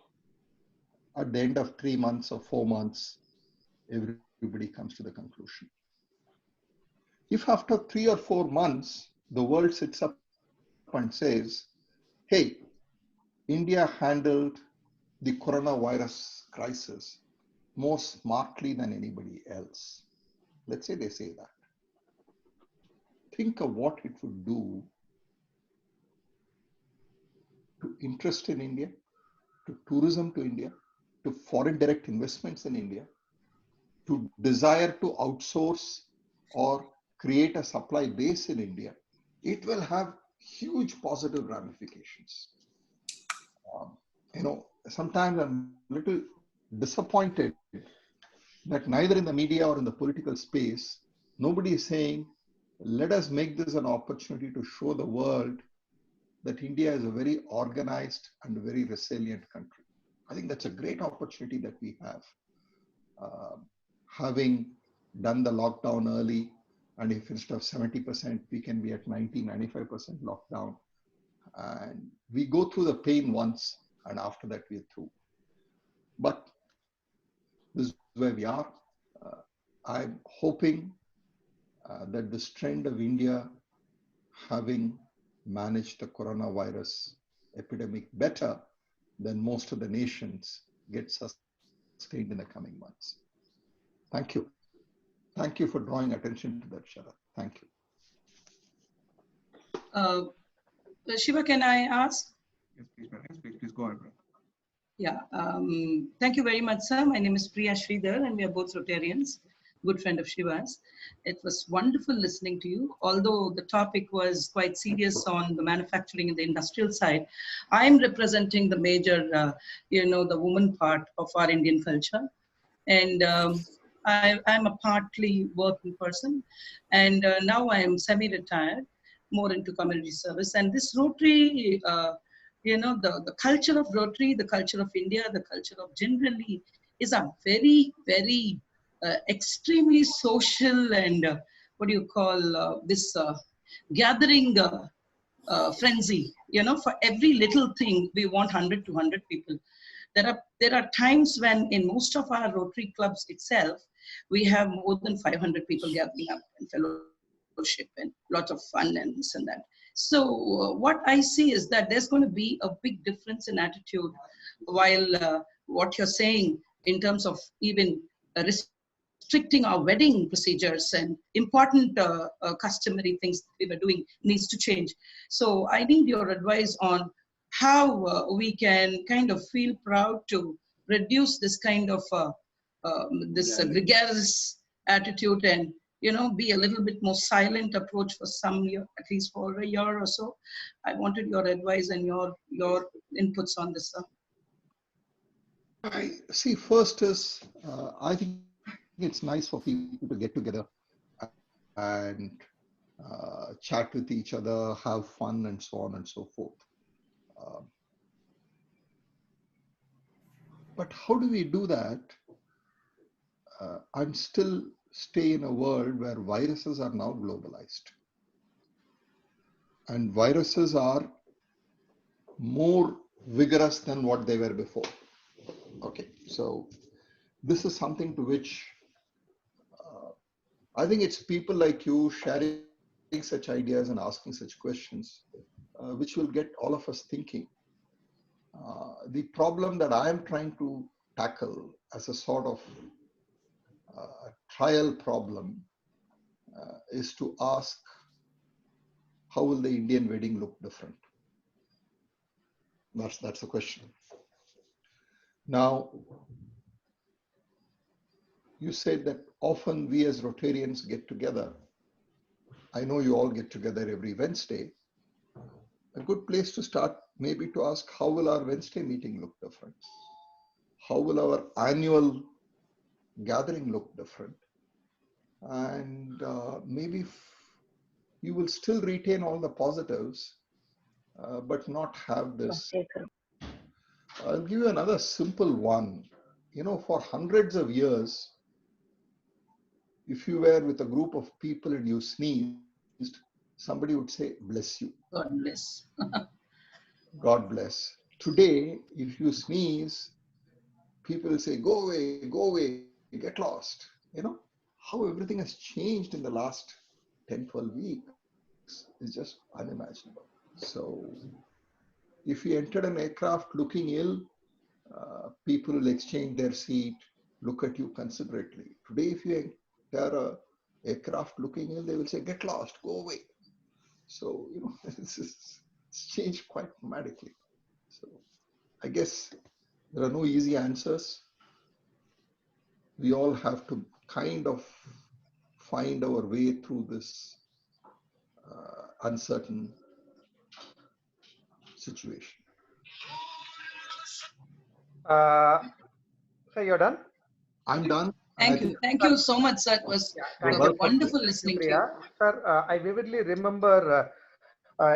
at the end of 3 months or 4 months, everybody comes to the conclusion. If after 3 or 4 months, the world sits up and says, hey, India handled the coronavirus crisis more smartly than anybody else. Let's say they say that. Think of what it would do to interest in India, to tourism to India, to foreign direct investments in India, to desire to outsource or create a supply base in India. It will have huge positive ramifications. Sometimes I'm a little disappointed that neither in the media or in the political space, nobody is saying, let us make this an opportunity to show the world that India is a very organized and very resilient country. I think that's a great opportunity that we have. Having done the lockdown early, and if instead of 70%, we can be at 90-95% lockdown. And we go through the pain once, and after that we're through. But this is where we are. I'm hoping that this trend of India having managed the coronavirus epidemic better than most of the nations gets sustained in the coming months. Thank you. Thank you for drawing attention to that, Sharath. Thank you. Shiva, can I ask? Yes, please go ahead. Yeah, thank you very much, sir. My name is Priya Sridhar, and we are both Rotarians, good friend of Shiva's. It was wonderful listening to you. Although the topic was quite serious on the manufacturing and the industrial side, I'm representing the major, the woman part of our Indian culture. And I'm a partly working person. And now I am semi-retired, more into community service. And this Rotary, the culture of Rotary, the culture of India, the culture of generally is a very, very extremely social and this gathering frenzy. For every little thing, we want 100 to 100 people. There are times when in most of our Rotary clubs itself, we have more than 500 people gathering up and fellowship and lots of fun and this and that. So what I see is that there's going to be a big difference in attitude, while what you're saying in terms of even restricting our wedding procedures and important customary things that we were doing needs to change. So I need your advice on how we can kind of feel proud to reduce this kind of gregarious attitude, and be a little bit more silent approach for some year, at least for a year or so. I wanted your advice and your inputs on this, sir. I see. First is, I think it's nice for people to get together and chat with each other, have fun, and so on and so forth. But how do we do that and still stay in a world where viruses are now globalized? And viruses are more vigorous than what they were before. Okay, so this is something to which I think it's people like you sharing such ideas and asking such questions, which will get all of us thinking. The problem that I am trying to tackle as a sort of trial problem is to ask, how will the Indian wedding look different? That's the question. Now, you said that often we as Rotarians get together. I know you all get together every Wednesday. A good place to start maybe to ask, how will our Wednesday meeting look different? How will our annual gathering look different? And maybe you will still retain all the positives, but not have this. I'll give you another simple one. For hundreds of years, if you were with a group of people and you sneezed, somebody would say, bless you. God bless. God bless. Today, if you sneeze, people will say, go away, get lost. How everything has changed in the last 10, 12 weeks is just unimaginable. So if you entered an aircraft looking ill, people will exchange their seat, look at you considerately. Today, if you enter an aircraft looking ill, they will say, get lost, go away. So, it's changed quite dramatically. So I guess there are no easy answers. We all have to kind of find our way through this uncertain situation. So you're done? I'm done. Thank you. Thank you so much, sir. It was wonderful listening to you. Sir, I vividly remember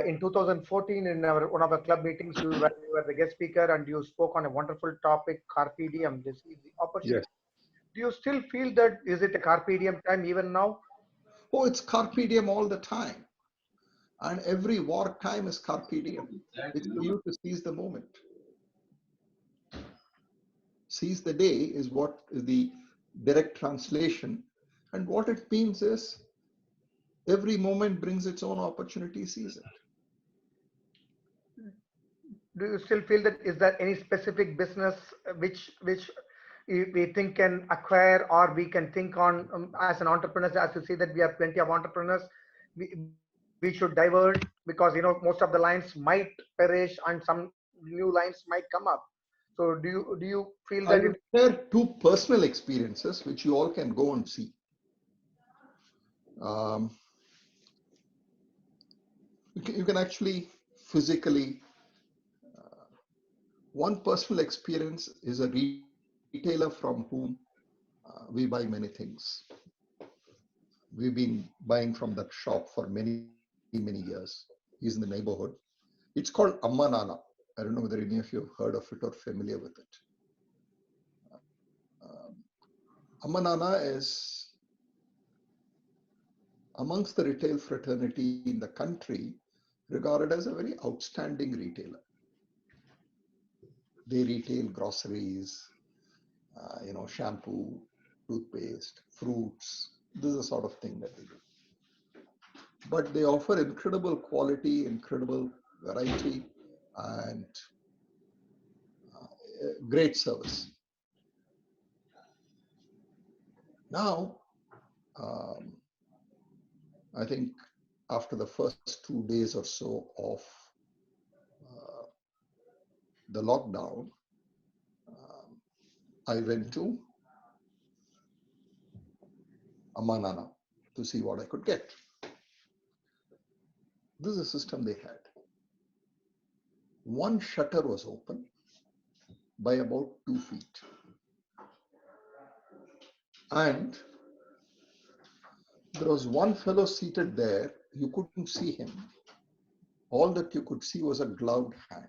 in 2014 in one of our club meetings, you were the guest speaker and you spoke on a wonderful topic, carpe diem, this is the opportunity. Yes. Do you still feel that, is it a carpe diem time even now? Oh, it's carpe diem all the time. And every war time is carpe diem. It's for you to seize the moment. Seize the day is what is the direct translation. And what it means is every moment brings its own opportunity, seize it. Do you still feel that, is there any specific business which we think can acquire, or we can think on as an entrepreneur, as you see that we have plenty of entrepreneurs, we should divert, because most of the lines might perish and some new lines might come up. So do you feel that? I will share two personal experiences which you all can go and see. You can actually physically. One personal experience is a retailer from whom we buy many things. We've been buying from that shop for many, many years. He's in the neighborhood. It's called Amma Nana. I don't know whether any of you have heard of it or familiar with it. Amma Nana is amongst the retail fraternity in the country regarded as a very outstanding retailer. They retail groceries, shampoo, toothpaste, fruits. This is the sort of thing that they do. but they offer incredible quality, incredible variety, and great service. Now, I think after the first 2 days or so of the lockdown, I went to Amanana to see what I could get. This is a system they had. One shutter was open by about 2 feet. And there was one fellow seated there. You couldn't see him. All that you could see was a gloved hand.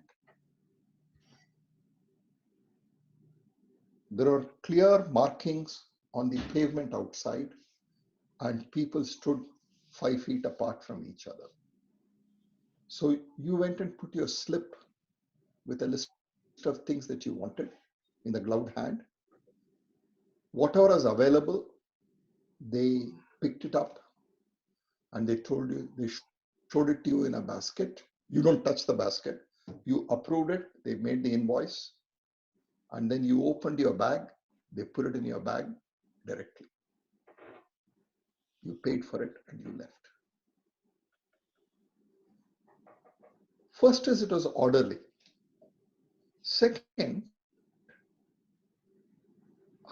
There are clear markings on the pavement outside, and people stood 5 feet apart from each other. So you went and put your slip with a list of things that you wanted in the gloved hand. Whatever was available, they picked it up and they told you, they showed it to you in a basket. You don't touch the basket. You approved it. They made the invoice. And then you opened your bag. They put it in your bag directly. You paid for it and you left. First is it was orderly. Second,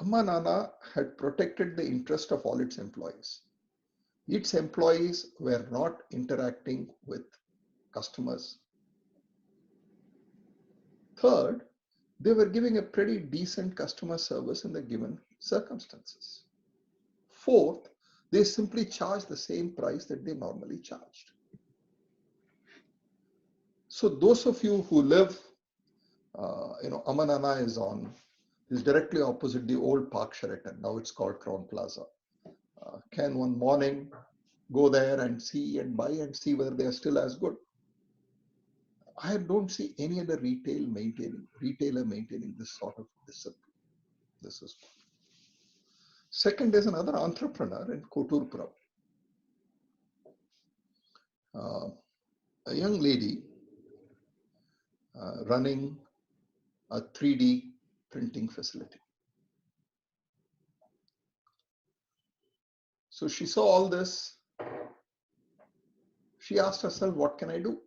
Amanana had protected the interest of all its employees. Its employees were not interacting with customers. Third, they were giving a pretty decent customer service in the given circumstances. Fourth, they simply charged the same price that they normally charged. So those of you who live, Amanana is directly opposite the old Park Sheraton. Now it's called Crown Plaza. Can one morning go there and see and buy and see whether they are still as good? I don't see any other retailer maintaining this sort of discipline. This is one. Second is another entrepreneur in Koturpuram. A young lady running a 3D printing facility. So she saw all this. She asked herself, what can I do?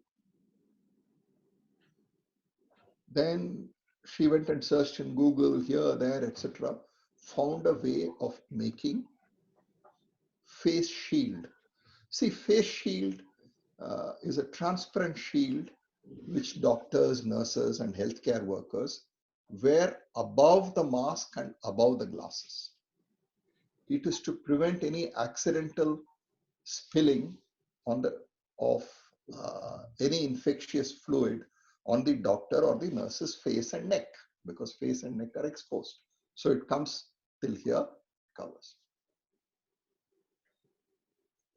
Then she went and searched in Google, here, there, etc. Found a way of making face shield. See, face shield is a transparent shield which doctors, nurses, and healthcare workers wear above the mask and above the glasses. It is to prevent any accidental spilling of any infectious fluid on the doctor or the nurse's face and neck, because face and neck are exposed. So it comes till here, covers.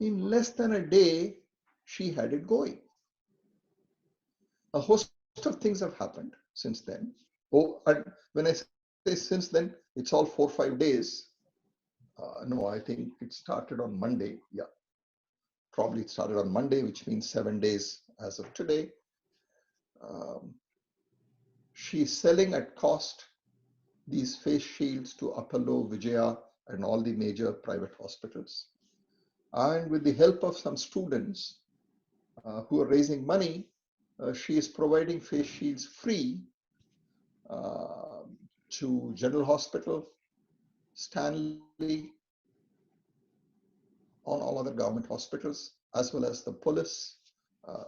In less than a day, she had it going. A host of things have happened since then. Oh, and when I say since then, it's all 4 or 5 days. No, I think it started on Monday. Yeah, probably it started on Monday, which means 7 days as of today. She's selling at cost these face shields to Apollo, Vijaya, and all the major private hospitals. And with the help of some students who are raising money, she is providing face shields free to General Hospital, Stanley, on all other government hospitals, as well as the police,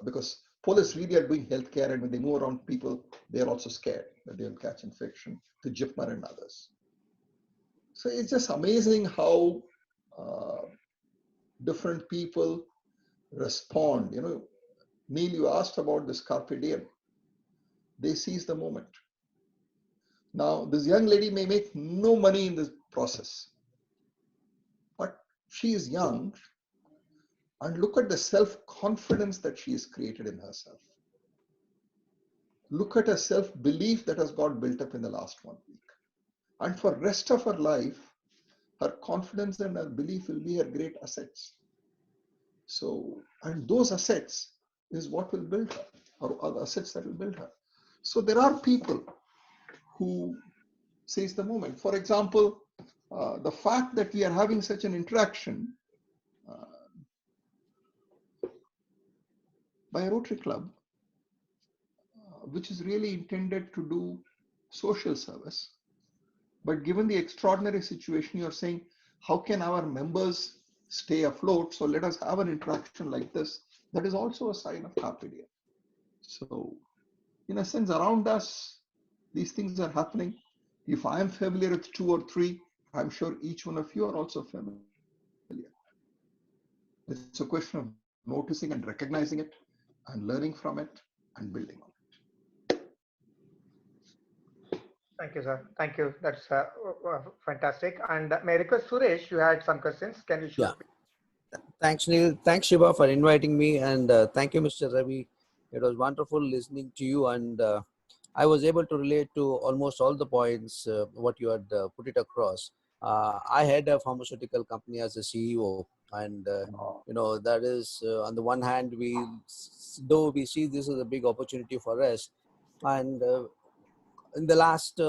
because police really are doing healthcare, and when they move around people, they are also scared that they'll catch infection, to Jipmer and others. So it's just amazing how different people respond. Neil, you asked about this carpe diem. They seize the moment. Now, this young lady may make no money in this process, but she is young, and look at the self-confidence that she has created in herself. Look at her self-belief that has got built up in the last 1 week. And for the rest of her life, her confidence and her belief will be her great assets. So, and those assets is what will build her, or are the assets that will build her. So there are people who seize the moment. For example, the fact that we are having such an interaction by a Rotary Club, which is really intended to do social service. But given the extraordinary situation, you're saying, how can our members stay afloat? So let us have an interaction like this. That is also a sign of carpe diem. So in a sense, around us, these things are happening. If I am familiar with 2 or 3, I'm sure each one of you are also familiar. It's a question of noticing and recognizing it and learning from it and building on it. Thank you, sir. Thank you. That's fantastic. And may I request Suresh, you had some questions. Can you shoot? Yeah. Thanks, Neil. Thanks, Shiva, for inviting me. And thank you, Mr. Ravi. It was wonderful listening to you. And I was able to relate to almost all the points, what you had put it across. I had a pharmaceutical company as a CEO. And, that is, on the one hand, though we see this as a big opportunity for us. And in the last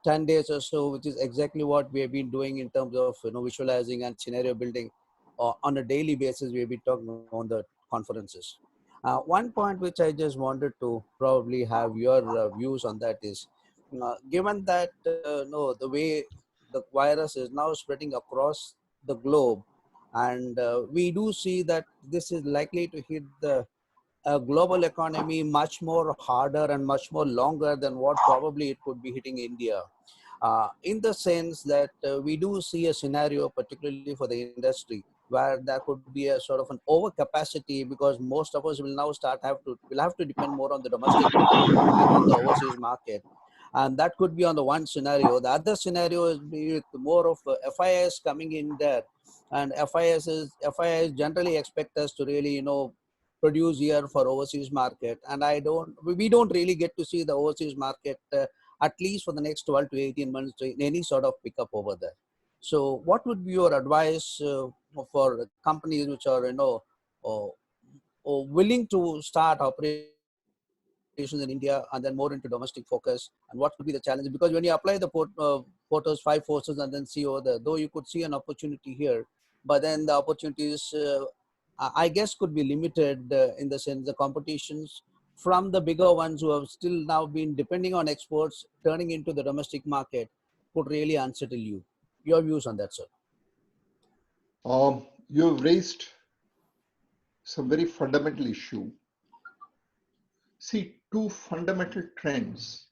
10 days or so, which is exactly what we have been doing in terms of visualizing and scenario building on a daily basis. We have been talking on the conferences. One point which I just wanted to probably have your views on that is, given that the way the virus is now spreading across the globe, and we do see that this is likely to hit the global economy much more harder and much more longer than what probably it could be hitting India. In the sense that we do see a scenario, particularly for the industry, where there could be a sort of an overcapacity, because most of us will now will have to depend more on the domestic market than on the overseas market. And that could be on the one scenario. The other scenario is with more of FIS coming in there, and FIS generally expect us to really produce here for overseas market, and we don't really get to see the overseas market at least for the next 12 to 18 months in any sort of pickup over there. So what would be your advice for companies which are willing to start operations in India and then more into domestic focus, and what could be the challenge? Because when you apply the Porter's 5 forces and then see over there, though you could see an opportunity here, but then the opportunities I guess could be limited in the sense the competitions from the bigger ones who have still now been depending on exports turning into the domestic market could really unsettle you. Your views on that, sir? You've raised some very fundamental issue. See, 2 fundamental trends,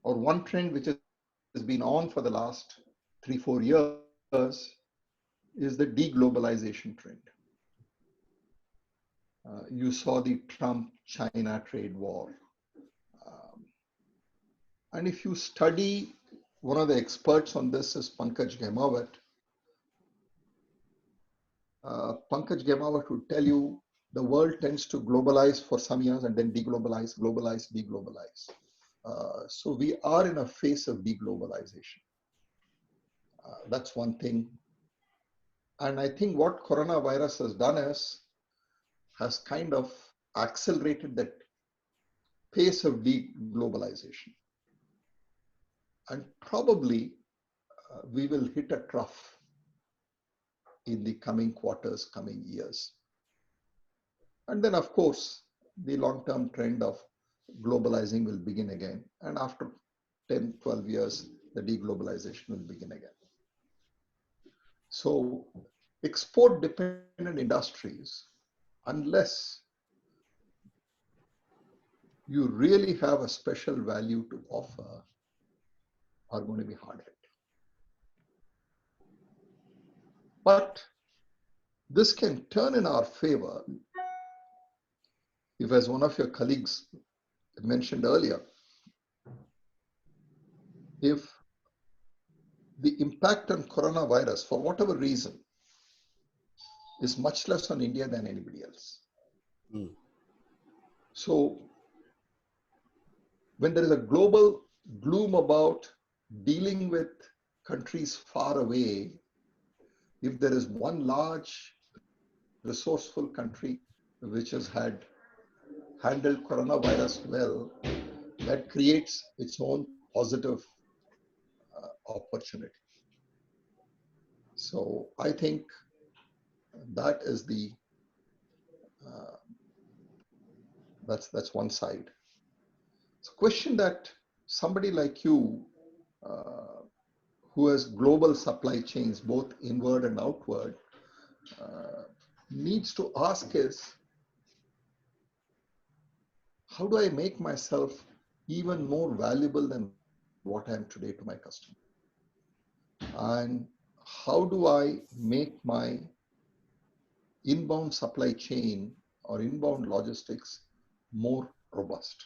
or one trend which has been on for the last 3-4 years, is the deglobalization trend. You saw the Trump-China trade war. And if you study, one of the experts on this is Pankaj Ghemawat. Pankaj Ghemawat would tell you the world tends to globalize for some years and then deglobalize, globalize, deglobalize. So we are in a phase of deglobalization. That's one thing. And I think what coronavirus has done has kind of accelerated that pace of deglobalization. And probably we will hit a trough in the coming quarters, coming years. And then, of course, the long-term trend of globalizing will begin again. And after 10, 12 years, the deglobalization will begin again. So export-dependent industries, unless you really have a special value to offer, are going to be hard hit. But this can turn in our favor if, as one of your colleagues mentioned earlier, if the impact on coronavirus, for whatever reason, is much less on India than anybody else. So when there is a global gloom about dealing with countries far away, if there is one large resourceful country which has handled coronavirus well, that creates its own positive opportunity. So I think that is that's one side. It's a question that somebody like you, who has global supply chains, both inward and outward, needs to ask is, how do I make myself even more valuable than what I am today to my customer? And how do I make my inbound supply chain or inbound logistics more robust?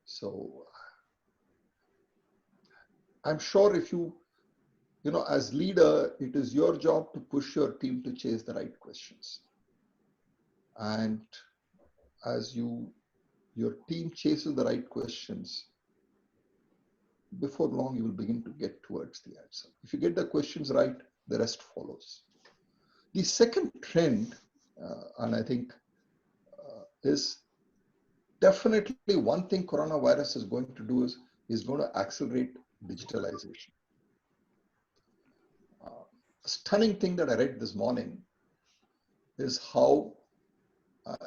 So I'm sure if you as leader, it is your job to push your team to chase the right questions. And as your team chases the right questions, before long, you will begin to get towards the answer. If you get the questions right, the rest follows. The second trend, and I think is definitely one thing coronavirus is going to do is going to accelerate digitalization. A stunning thing that I read this morning is how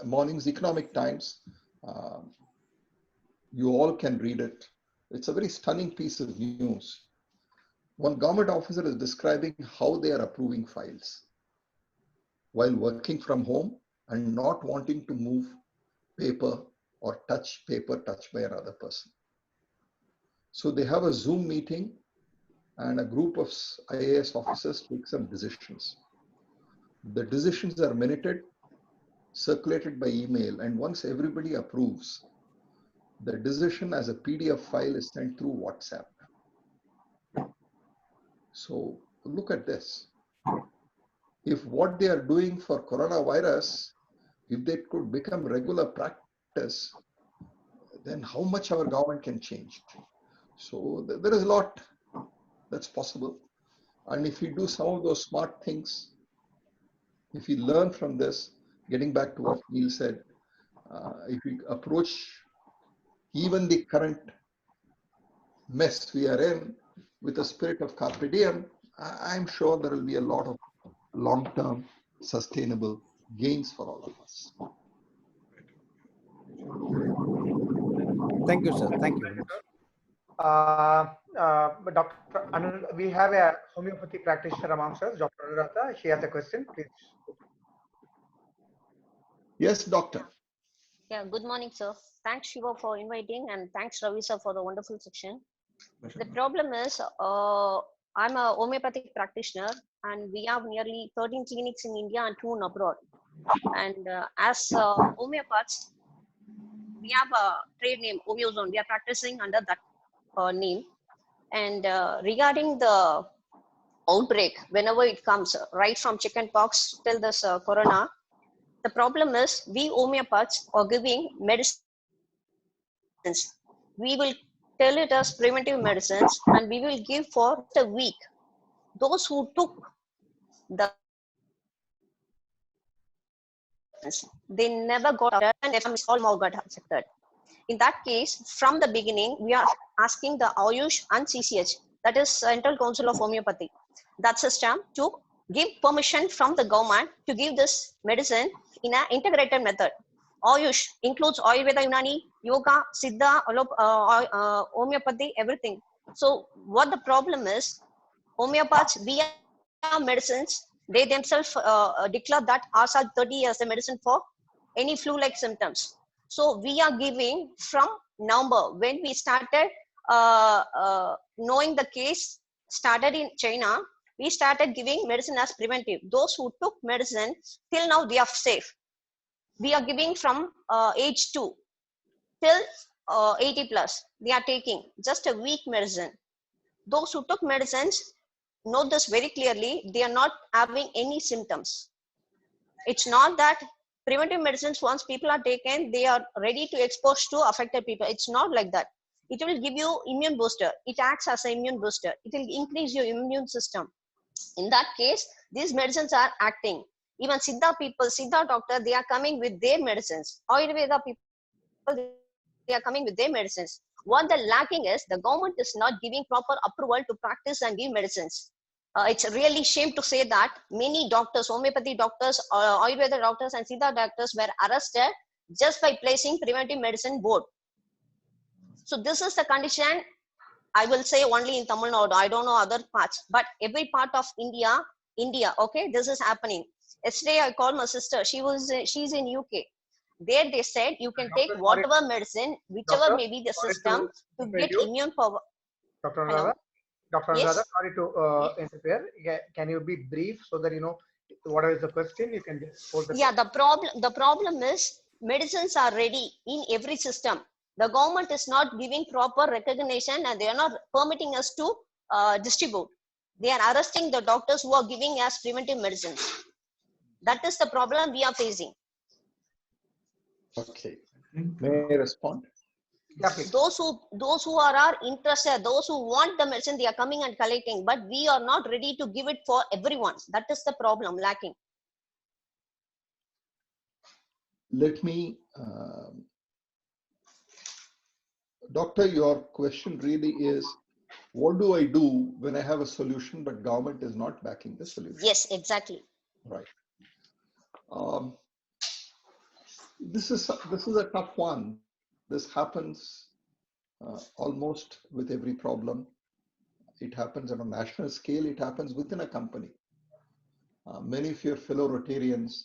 morning's Economic Times, you all can read it. It's a very stunning piece of news. One government officer is describing how they are approving files while working from home and not wanting to move paper or touch paper touched by another person. So they have a Zoom meeting and a group of IAS officers take some decisions. The decisions are minuted, circulated by email, and once everybody approves, the decision as a PDF file is sent through WhatsApp. So look at this. If what they are doing for coronavirus, if they could become regular practice, then how much our government can change. So there is a lot that's possible. And if we do some of those smart things, if we learn from this, getting back to what Neil said, if we approach even the current mess we are in with a spirit of carpe diem, I'm sure there will be a lot of long-term sustainable gains for all of us. Thank you, sir. Thank you. Dr. Anand, we have a homeopathy practitioner amongst us, Dr. Anuradha. She has a question, please. Yes, doctor. Yeah, good morning, sir. Thanks, Shiva, for inviting, and thanks, Ravi, sir, for the wonderful section. The problem is, I'm a homeopathic practitioner, and we have nearly 13 clinics in India and 2 in abroad. And as homeopaths, we have a trade name, Homeozone. We are practicing under that name. And regarding the outbreak, whenever it comes, right from chickenpox till this corona, the problem is we homeopaths are giving medicines. We will tell it as preventive medicines, and we will give for a week. Those who took the they never got out, and all more got accepted. In that case, from the beginning, we are asking the Ayush and CCH, that is Central Council of Homeopathy, that system, to give permission from the government to give this medicine in an integrated method. Ayush includes Ayurveda, Unani, Yoga, Siddha, Homeopathy, everything. So what the problem is, homeopaths, we have medicines, they themselves declare that Asa 30 as a medicine for any flu-like symptoms. So we are giving from November, when we started knowing the case started in China, we started giving medicine as preventive. Those who took medicine, till now they are safe. We are giving from age 2 till 80 plus. They are taking just a week medicine. Those who took medicines, note this very clearly, they are not having any symptoms. It's not that preventive medicines, once people are taken, they are ready to expose to affected people. It's not like that. It will give you immune booster. It acts as an immune booster. It will increase your immune system. In that case, these medicines are acting. Even Siddha people, Siddha doctor, they are coming with their medicines. Ayurveda people, they are coming with their medicines. What the lacking is, the government is not giving proper approval to practice and give medicines. It's really shame to say that many doctors, homeopathy doctors, Ayurveda doctors and Siddha doctors were arrested just by placing preventive medicine board. So this is the condition. I will say only in Tamil Nadu. I don't know other parts, but every part of India, okay, this is happening. Yesterday I called my sister. She's in UK. There they said you can take whatever medicine, whichever Doctor, may be the sorry system, to get you. immune power. Dr. Hello. Anuradha, Dr. Yes. Anuradha, sorry to interfere. Can you be brief so that you know whatever is the question, you can just pose the Yeah, the problem is medicines are ready in every system. The government is not giving proper recognition and they are not permitting us to distribute. They are arresting the doctors who are giving us preventive medicines. That is the problem we are facing. Okay. May I respond? Yeah, please. Those who are interested, those who want the medicine, they are coming and collecting, but we are not ready to give it for everyone. That is the problem lacking. Let me, Doctor, your question really is, what do I do when I have a solution, but government is not backing the solution? Yes, exactly. Right. This is a tough one. This happens almost with every problem. It happens on a national scale. It happens within a company. Many of your fellow Rotarians,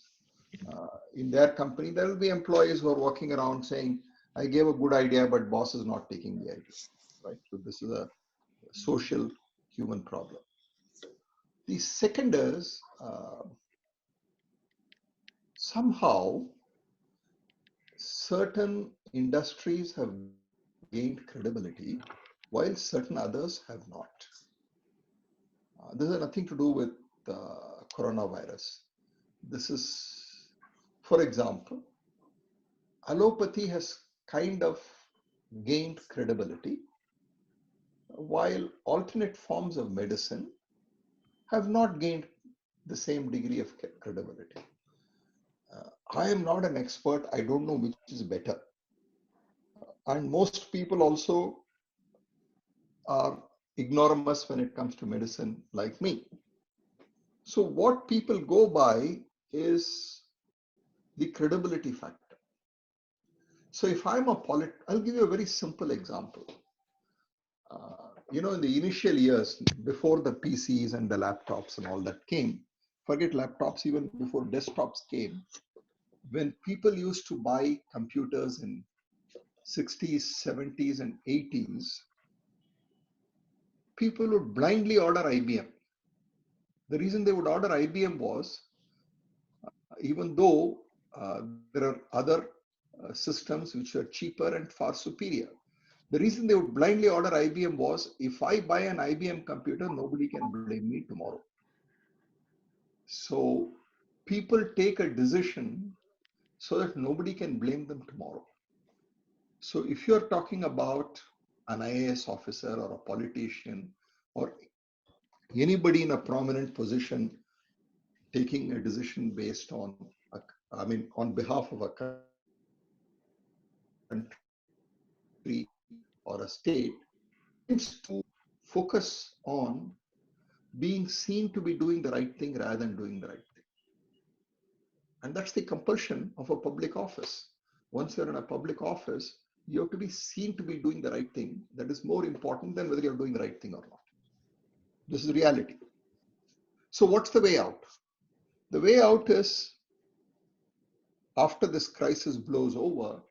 in their company, there will be employees who are walking around saying, I gave a good idea, but boss is not taking the idea, right? So this is a social human problem. The second is somehow certain industries have gained credibility while certain others have not. This has nothing to do with coronavirus. This is, for example, allopathy has kind of gained credibility while alternate forms of medicine have not gained the same degree of credibility. I am not an expert. I don't know which is better. And most people also are ignoramus when it comes to medicine like me. So what people go by is the credibility factor. So if I'm I'll give you a very simple example. In the initial years, before the PCs and the laptops and all that came, forget laptops, even before desktops came, when people used to buy computers in 60s, 70s, and 80s, people would blindly order IBM. The reason they would order IBM was, even though there are other systems which are cheaper and far superior, the reason they would blindly order IBM was, if I buy an IBM computer, nobody can blame me tomorrow. So people take a decision so that nobody can blame them tomorrow. So if you're talking about an IAS officer or a politician or anybody in a prominent position taking a decision based on, on behalf of a country or a state, it's to focus on being seen to be doing the right thing rather than doing the right thing. And that's the compulsion of a public office. Once you're in a public office, you have to be seen to be doing the right thing. That is more important than whether you're doing the right thing or not. This is reality. So what's the way out? The way out is, after this crisis blows over,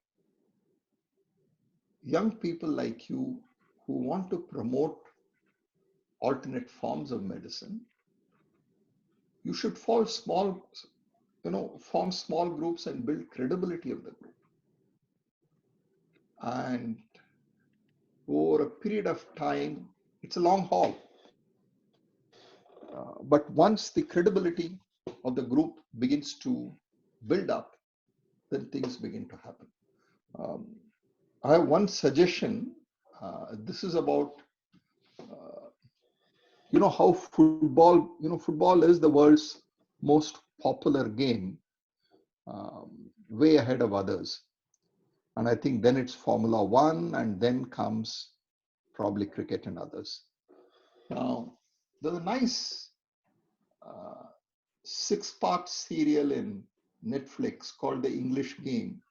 young people like you who want to promote alternate forms of medicine, you should form small groups and build credibility of the group. And over a period of time, it's a long haul. But once the credibility of the group begins to build up, then things begin to happen. I have one suggestion. This is about, how football is the world's most popular game way ahead of others. And I think then it's Formula One, and then comes probably cricket and others. Now, there's a nice 6-part serial in Netflix called The English Game.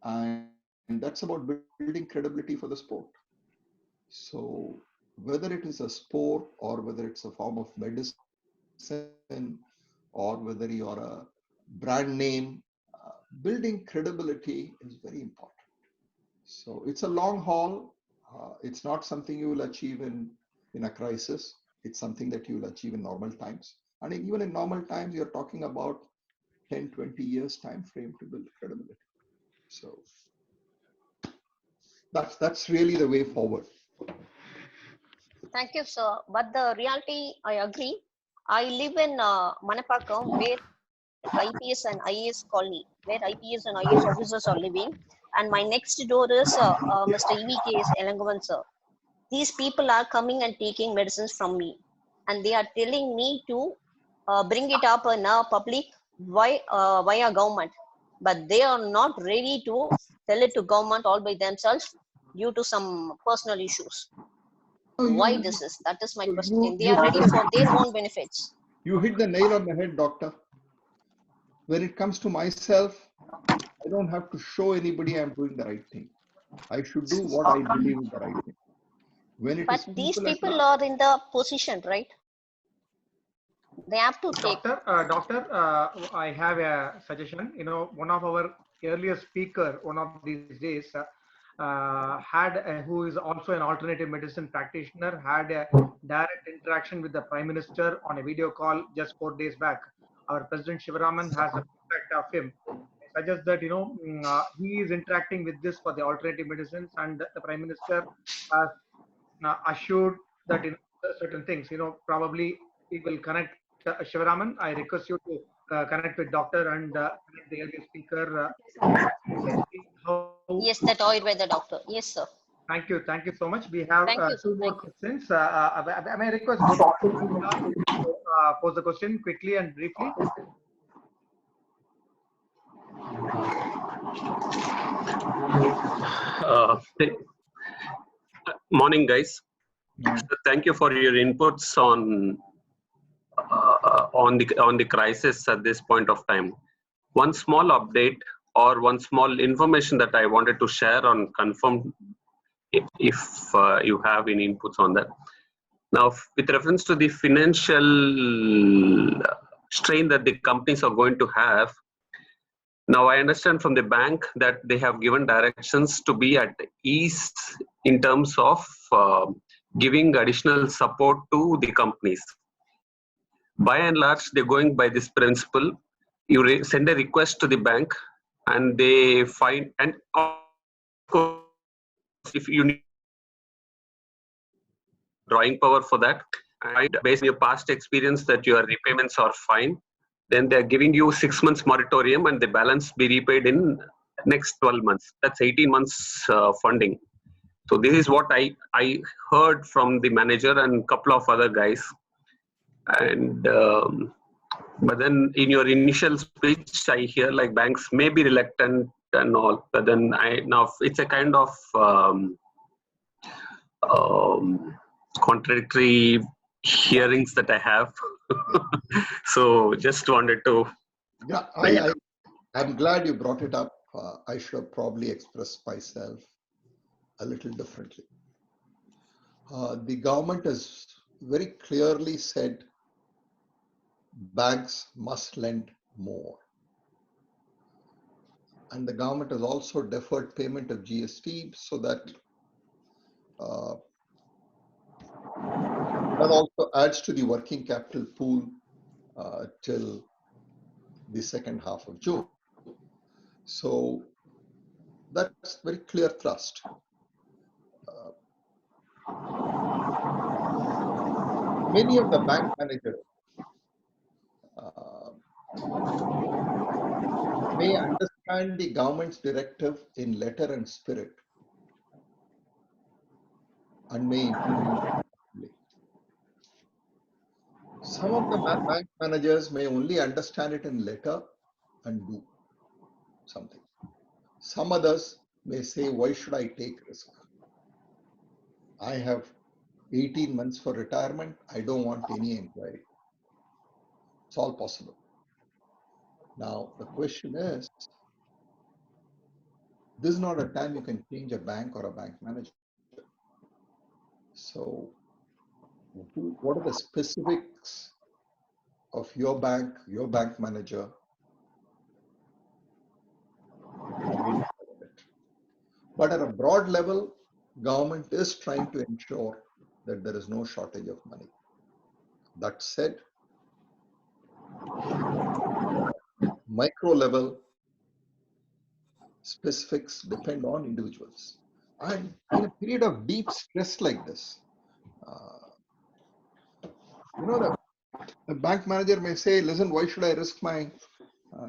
And that's about building credibility for the sport. So whether it is a sport or whether it's a form of medicine or whether you're a brand name, building credibility is very important. So it's a long haul. It's not something you will achieve in a crisis. It's something that you will achieve in normal times. And even in normal times, you're talking about 10, 20 years time frame to build credibility. So that's really the way forward. Thank you, sir. But the reality, I agree. I live in Manapakam, where IPS and IAS colony, where IPS and IAS officers are living. And my next door is Mr. EVK's Elangovan, sir. These people are coming and taking medicines from me. And they are telling me to bring it up in a public via government. But they are not ready to tell it to government all by themselves due to some personal issues. Why this is? That is my question. They are ready for their own benefits. You hit the nail on the head, doctor. When it comes to myself, I don't have to show anybody I'm doing the right thing. I should do what I believe is the right thing. When it But is these people people are in the position, right? They have to take. Doctor, I have a suggestion. You know, one of our earlier speaker, one of these days, who is also an alternative medicine practitioner, had a direct interaction with the Prime Minister on a video call just 4 days back. Our President Shivaraman has a contact of him. I suggest that, you know, he is interacting with this for the alternative medicines, and the Prime Minister has assured that in certain things, you know, probably he will connect Shivaraman. I request you to connect with doctor and connect the earlier speaker. Yes, that Ayurveda doctor. Yes, sir. Thank you so much. We have Thank you, two sir. more questions. May I request both to pose the question quickly and briefly? Morning, guys. Thank you for your inputs on the crisis at this point of time. One small update or one small information that I wanted to share on confirm if you have any inputs on that. Now, with reference to the financial strain that the companies are going to have, now I understand from the bank that they have given directions to be at ease in terms of giving additional support to the companies. By and large, they're going by this principle. You send a request to the bank and they find, and of course, if you need drawing power for that, and based on your past experience that your repayments are fine, then they're giving you 6 months moratorium and the balance be repaid in next 12 months. That's 18 months funding. So this is what I heard from the manager and a couple of other guys. And but then in your initial speech, I hear like banks may be reluctant and all. But then now it's a kind of contradictory hearings that I have. So just wanted to. Yeah, I'm glad you brought it up. I should have probably expressed myself a little differently. The government has very clearly said banks must lend more. And the government has also deferred payment of GST so that that also adds to the working capital pool till the second half of June. So that's very clear thrust. Many of the bank managers may understand the government's directive in letter and spirit and may implement it. Some of the bank managers may only understand it in letter and do something. Some others may say, why should I take risk? I have 18 months for retirement. I don't want any inquiry. It's all possible. Now, the question is, this is not a time you can change a bank or a bank manager. So, what are the specifics of your bank manager? But at a broad level, government is trying to ensure that there is no shortage of money. That said, micro level specifics depend on individuals. And in a period of deep stress like this, the bank manager may say, listen, why should I risk my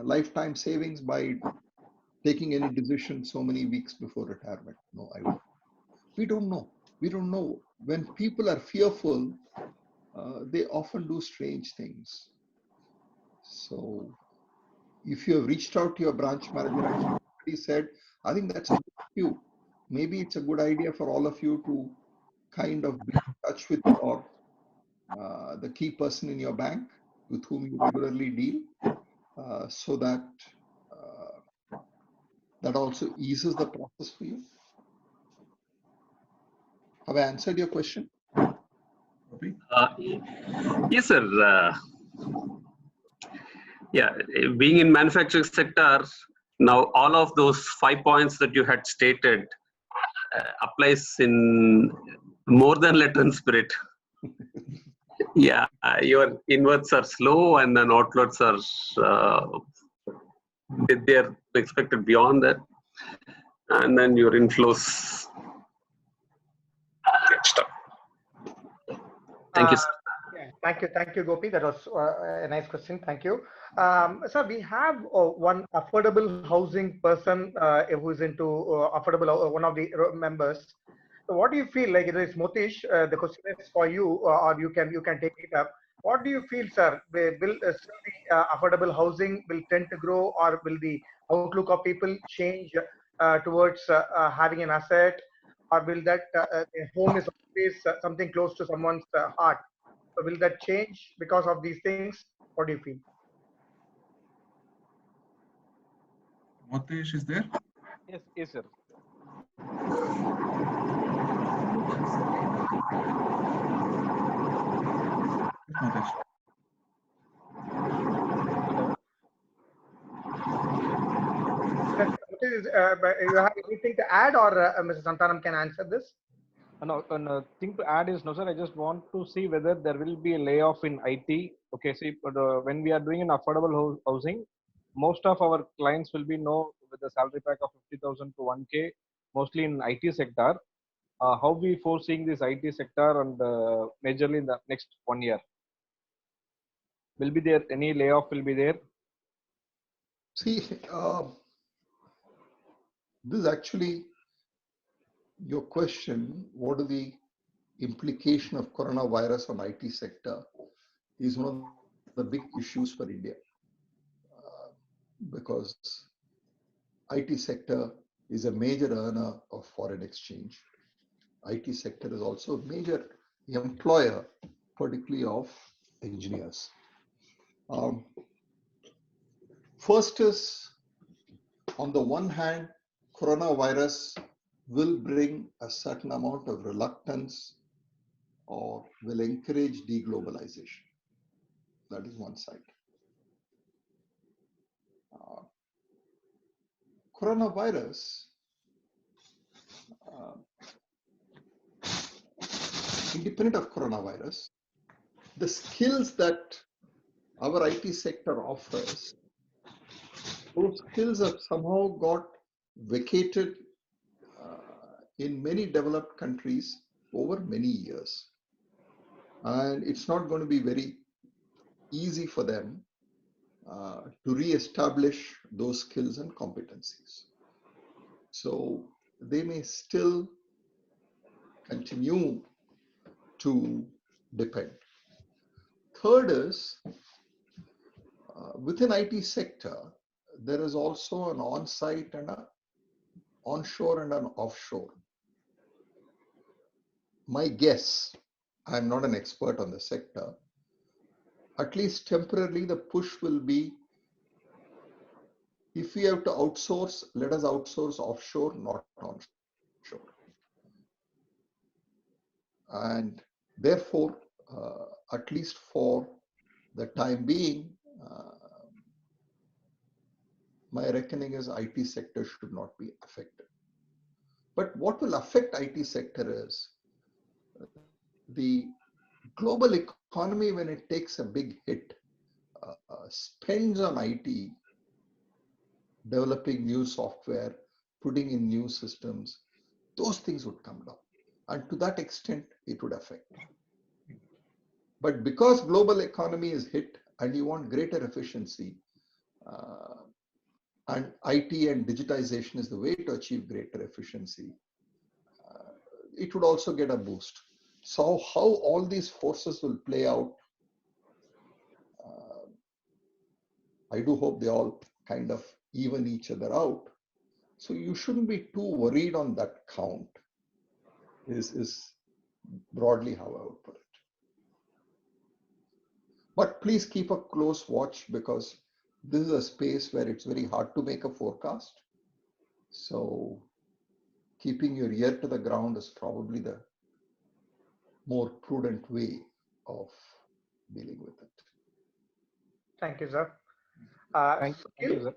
lifetime savings by taking any decision so many weeks before retirement? No, I won't. We don't know. We don't know. When people are fearful, they often do strange things. So if you have reached out to your branch manager and somebody said, I think that's a good cue. Maybe it's a good idea for all of you to kind of be in touch with your the key person in your bank with whom you regularly deal, so that that also eases the process for you. Have I answered your question? Yes, sir. Yeah, being in manufacturing sector, now all of those 5 points that you had stated applies in more than letter and spirit. Yeah, your inwards are slow and then outwards are they're expected beyond that, and then your inflows get stuck. Thank you, sir. Thank you, Gopi. That was a nice question. Thank you. Sir, we have one affordable housing person who is into affordable, one of the members. So what do you feel like? It is Motish. The question is for you, or you can take it up. What do you feel, sir? Will still the affordable housing will tend to grow, or will the outlook of people change towards having an asset, or will that home is always something close to someone's heart? So will that change because of these things? What do you feel? Matesh is there? Yes, sir. Matesh. You have anything to add, or Mr. Santhanam can answer this? No, thing to add is, no, sir, I just want to see whether there will be a layoff in IT. Okay, see, but, when we are doing an affordable housing, most of our clients will be with a salary pack of 50,000 to 1K, mostly in IT sector. How we foreseeing this IT sector and majorly in the next 1 year? Will be there any layoff will be there? See, this is actually your question. What are the implication of coronavirus on IT sector is one of the big issues for India, because IT sector is a major earner of foreign exchange. IT sector is also a major employer, particularly of engineers. First is, on the one hand, coronavirus will bring a certain amount of reluctance or will encourage deglobalization. That is one side. Coronavirus, independent of coronavirus, the skills that our IT sector offers, those skills have somehow got vacated in many developed countries over many years. And it's not going to be very easy for them to re-establish those skills and competencies. So they may still continue to depend. third is within IT sector, there is also an on-site and an onshore and an offshore. My guess, I'm not an expert on the sector, at least temporarily the push will be, if we have to outsource, let us outsource offshore, not onshore. And therefore, at least for the time being, my reckoning is IT sector should not be affected. But what will affect IT sector is the global economy, when it takes a big hit, spends on IT, developing new software, putting in new systems, those things would come down. And to that extent, it would affect. But because global economy is hit and you want greater efficiency, and IT and digitization is the way to achieve greater efficiency, it would also get a boost. So how all these forces will play out, I do hope they all kind of even each other out. So you shouldn't be too worried on that count, is broadly how I would put it. But please keep a close watch, because this is a space where it's very hard to make a forecast. So keeping your ear to the ground is probably the more prudent way of dealing with it. Thank you, sir. Thank you, sir.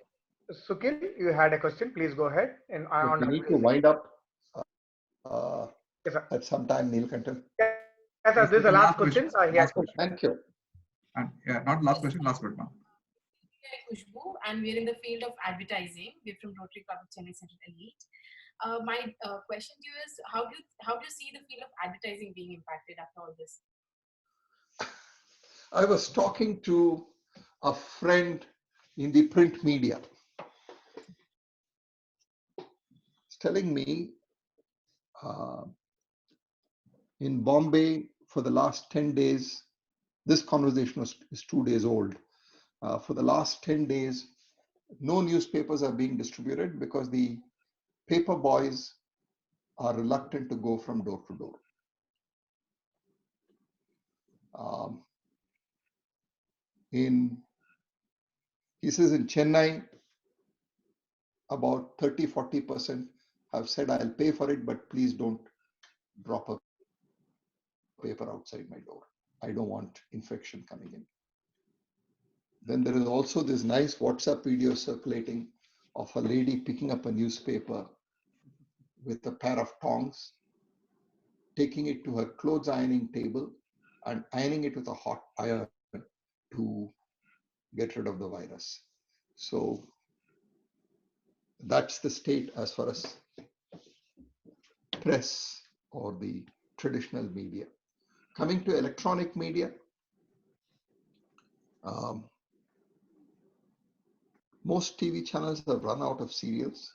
Sukil, you had a question. Please go ahead. And We need to wind up yes, sir. at some time, Neelkantan. Yes, sir. This is the last question. Last question. Thank you. And yeah, not last question, last word now. Khushbu, and we're in the field of advertising. We're from Rotary Club of Chennai Central Elite. My question to you is, how do you see the field of advertising being impacted after all this? I was talking to a friend in the print media. He's telling me in Bombay for the last 10 days, this conversation is 2 days old. For the last 10 days, no newspapers are being distributed because the paper boys are reluctant to go from door to door. He says in Chennai, about 30-40% have said, I'll pay for it, but please don't drop a paper outside my door. I don't want infection coming in. Then there is also this nice WhatsApp video circulating of a lady picking up a newspaper with a pair of tongs, taking it to her clothes ironing table and ironing it with a hot iron to get rid of the virus. So that's the state as far as press or the traditional media. Coming to electronic media, most TV channels have run out of serials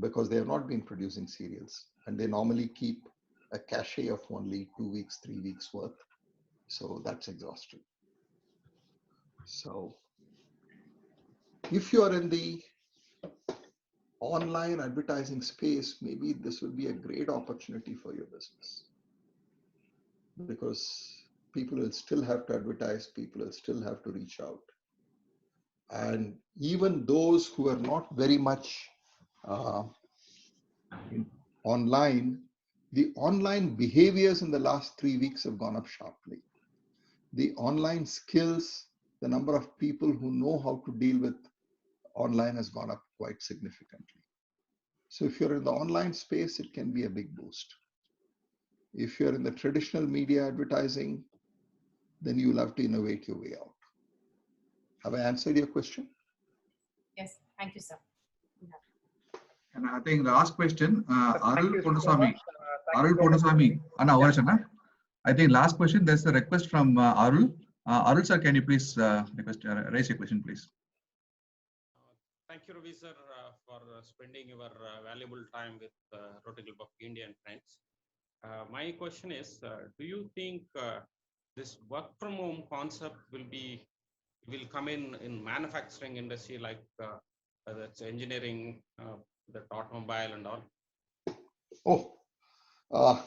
because they have not been producing serials, and they normally keep a cachet of only 2 weeks, 3 weeks worth. So that's exhausted. So if you are in the online advertising space, maybe this will be a great opportunity for your business, because people will still have to advertise, people will still have to reach out. And even those who are not very much online, the online behaviors in the last 3 weeks have gone up sharply. The online skills, the number of people who know how to deal with online has gone up quite significantly. So if you're in the online space, it can be a big boost. If you're in the traditional media advertising, then you'll have to innovate your way out. Have I answered your question? Yes, thank you, sir. And I think the last question, Arul Ponusamy. Arul Ponusamy, I think last question, there's a request from Arul. Arul sir, can you please raise your question, please? Thank you, Ravi sir, for spending your valuable time with Rotary Club of India and friends. My question is, do you think this work from home concept will come in manufacturing industry, like whether it's engineering, the automobile and all? Oh,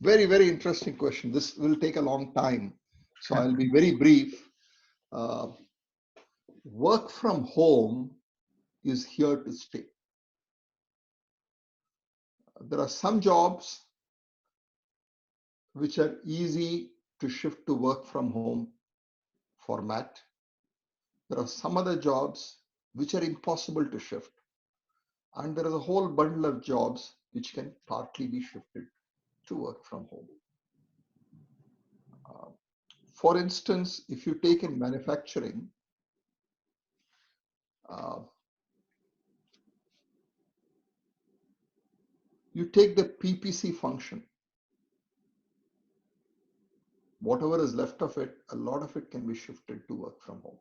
very, very interesting question. This will take a long time, so I'll be very brief. Work from home is here to stay. There are some jobs which are easy to shift to work from home format. There are some other jobs which are impossible to shift. And there is a whole bundle of jobs which can partly be shifted to work from home. For instance, if you take in manufacturing, you take the PPC function, whatever is left of it, a lot of it can be shifted to work from home.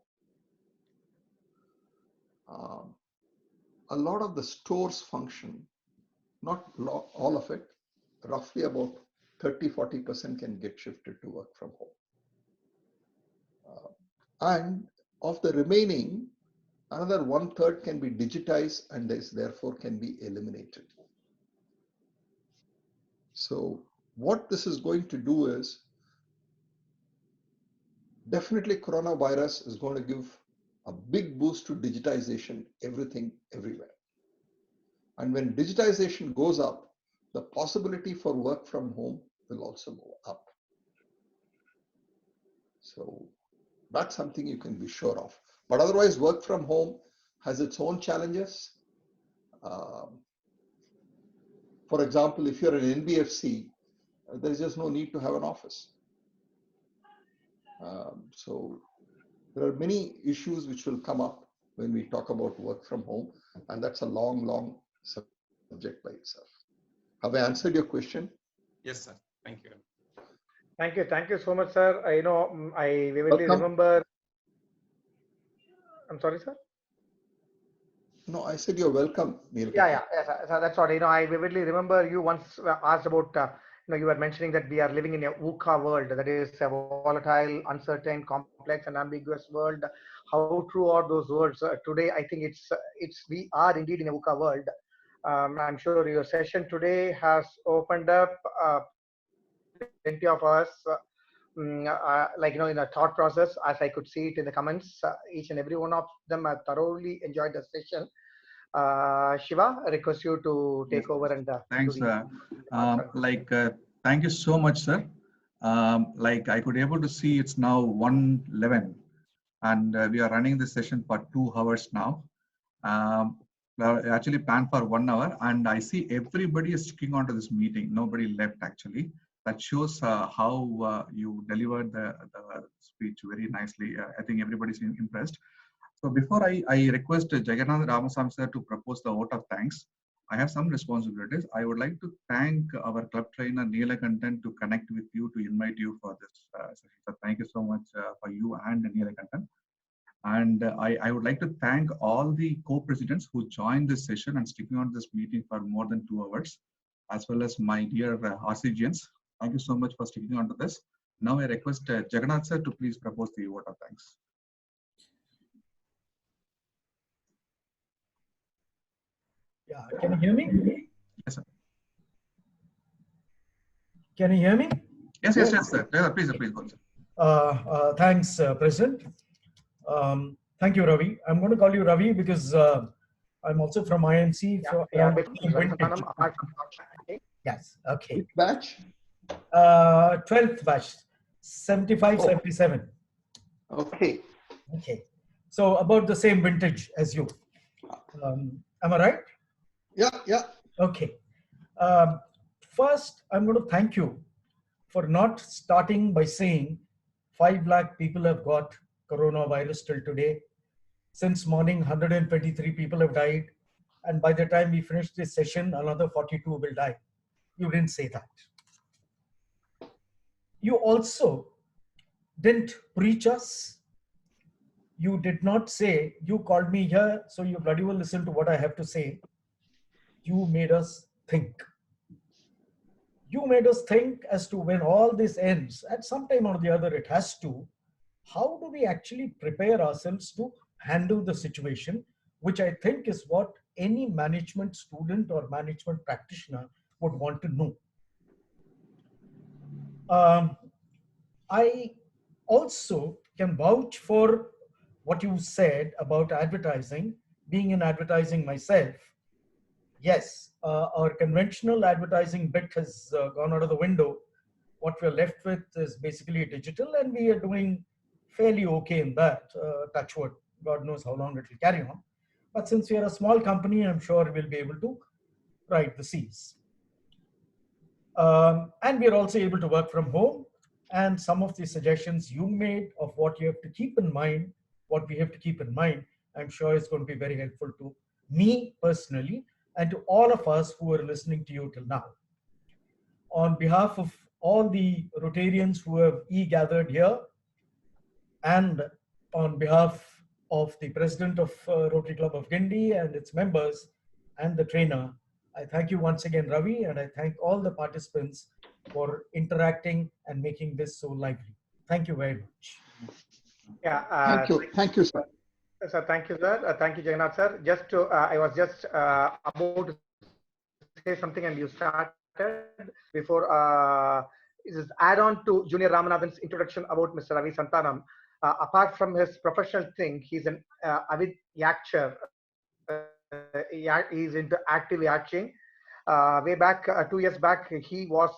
A lot of the stores function, not all of it, roughly about 30-40% can get shifted to work from home. And of the remaining, another 1/3 can be digitized and therefore can be eliminated. So what this is going to do is, definitely coronavirus is going to give a big boost to digitization, everything, everywhere. And when digitization goes up, the possibility for work from home will also go up. So that's something you can be sure of. But otherwise, work from home has its own challenges. For example, if you're an NBFC, there's just no need to have an office. So there are many issues which will come up when we talk about work from home, and that's a long, long subject by itself. Have I answered your question? Yes, sir. Thank you. Thank you so much, sir. I vividly remember. I'm sorry, sir. No, I said you're welcome, Neil. Yeah, that's what. I vividly remember you once asked about. You were mentioning that we are living in a VUCA world, that is a volatile, uncertain, complex, and ambiguous world. How true are those words today? I think we are indeed in a VUCA world. I'm sure your session today has opened up plenty of us. In a thought process, as I could see it in the comments, each and every one of them have thoroughly enjoyed the session. Shiva, I request you to take over and thanks. Thank you so much, sir. I could able to see it's now 1:11, and we are running this session for 2 hours now. We are actually planned for 1 hour, and I see everybody is sticking on to this meeting. Nobody left actually. That shows how you delivered the speech very nicely. I think everybody's impressed. So before I request Jagannath Ramasamy sir to propose the vote of thanks, I have some responsibilities. I would like to thank our club trainer Neelakantan to connect with you, to invite you for this session. So thank you so much for you and Neelakantan. And I would like to thank all the co-presidents who joined this session and sticking on this meeting for more than 2 hours, as well as my dear RCGians. Thank you so much for sticking on to this. Now I request Jagannath sir to please propose the vote of thanks. Yeah, can you hear me? Yes, sir. Can you hear me? Yes, sir. Yeah, please go on. Thanks, President. Thank you, Ravi. I'm going to call you Ravi because I'm also from IMC. Yes, okay. Which batch? 12th batch, 75-77. Okay. Okay. So about the same vintage as you. Am I right? Yeah. Okay. First, I'm going to thank you for not starting by saying 5 lakh people have got coronavirus till today. Since morning, 123 people have died. And by the time we finish this session, another 42 will die. You didn't say that. You also didn't preach us. You did not say, you called me here, so you bloody well listen to what I have to say. You made us think. You you made us think as to when all this ends, at some time or the other it has to, how do we actually prepare ourselves to handle the situation, which I think is what any management student or management practitioner would want to know. I also can vouch for what you said about advertising, being in advertising myself. Yes, our conventional advertising bit has gone out of the window. What we're left with is basically digital, and we are doing fairly okay in that. Touch wood, God knows how long it will carry on. But since we are a small company, I'm sure we'll be able to ride the seas. And we're also able to work from home. And some of the suggestions you made of what you have to keep in mind, what we have to keep in mind, I'm sure is going to be very helpful to me personally and to all of us who are listening to you till now. On behalf of all the Rotarians who have e-gathered here, and on behalf of the president of Rotary Club of Guindy and its members and the trainer, I thank you once again, Ravi, and I thank all the participants for interacting and making this so lively. Thank you very much. Yeah. Thank you, sir. Sir, thank you, sir. Thank you, Jagannath, sir. Just to, I was just about to say something, and you started before. This is add on to Junior Ramanathan's introduction about Mr. Ravi Santhanam. Apart from his professional thing, he's an avid yachter. He's into active yachting. Way back 2 years back, he was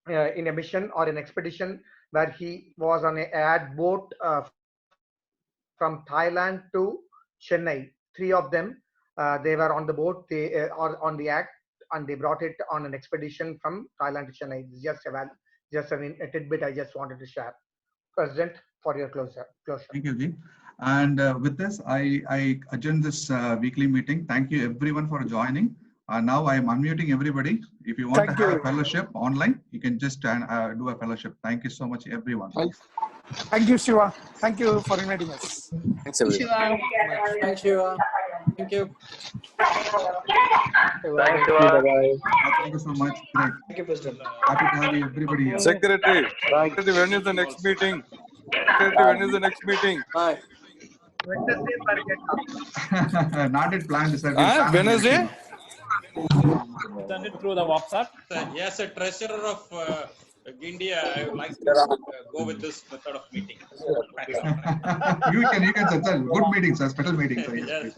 in a mission or an expedition where he was on a ad boat from Thailand to Chennai. 3 of them, they were on the boat, they or on the yacht, and they brought it on an expedition from Thailand to Chennai. It's just a tidbit I just wanted to share. President, for your closure. Thank you, Ji. And with this, I adjourn this weekly meeting. Thank you everyone for joining. Now I am unmuting everybody. If you want to have a fellowship online, you can just do a fellowship. Thank you so much, everyone. Thank you, Shiva. Thank you for inviting us. Thanks, everyone. Thanks, Shiva. Thank you. Thanks, Shiva. Thank you so much. Great. Thank you, President. Happy to have you, everybody here. Secretary, when is the next meeting? Secretary, when is the next meeting? Bye. Not yet planned, sir. Wednesday? Send it through the WhatsApp. Yes, a treasurer of India, I would like to go with this method of meeting. you can sir. Good meetings, sir. Special meetings. Yes.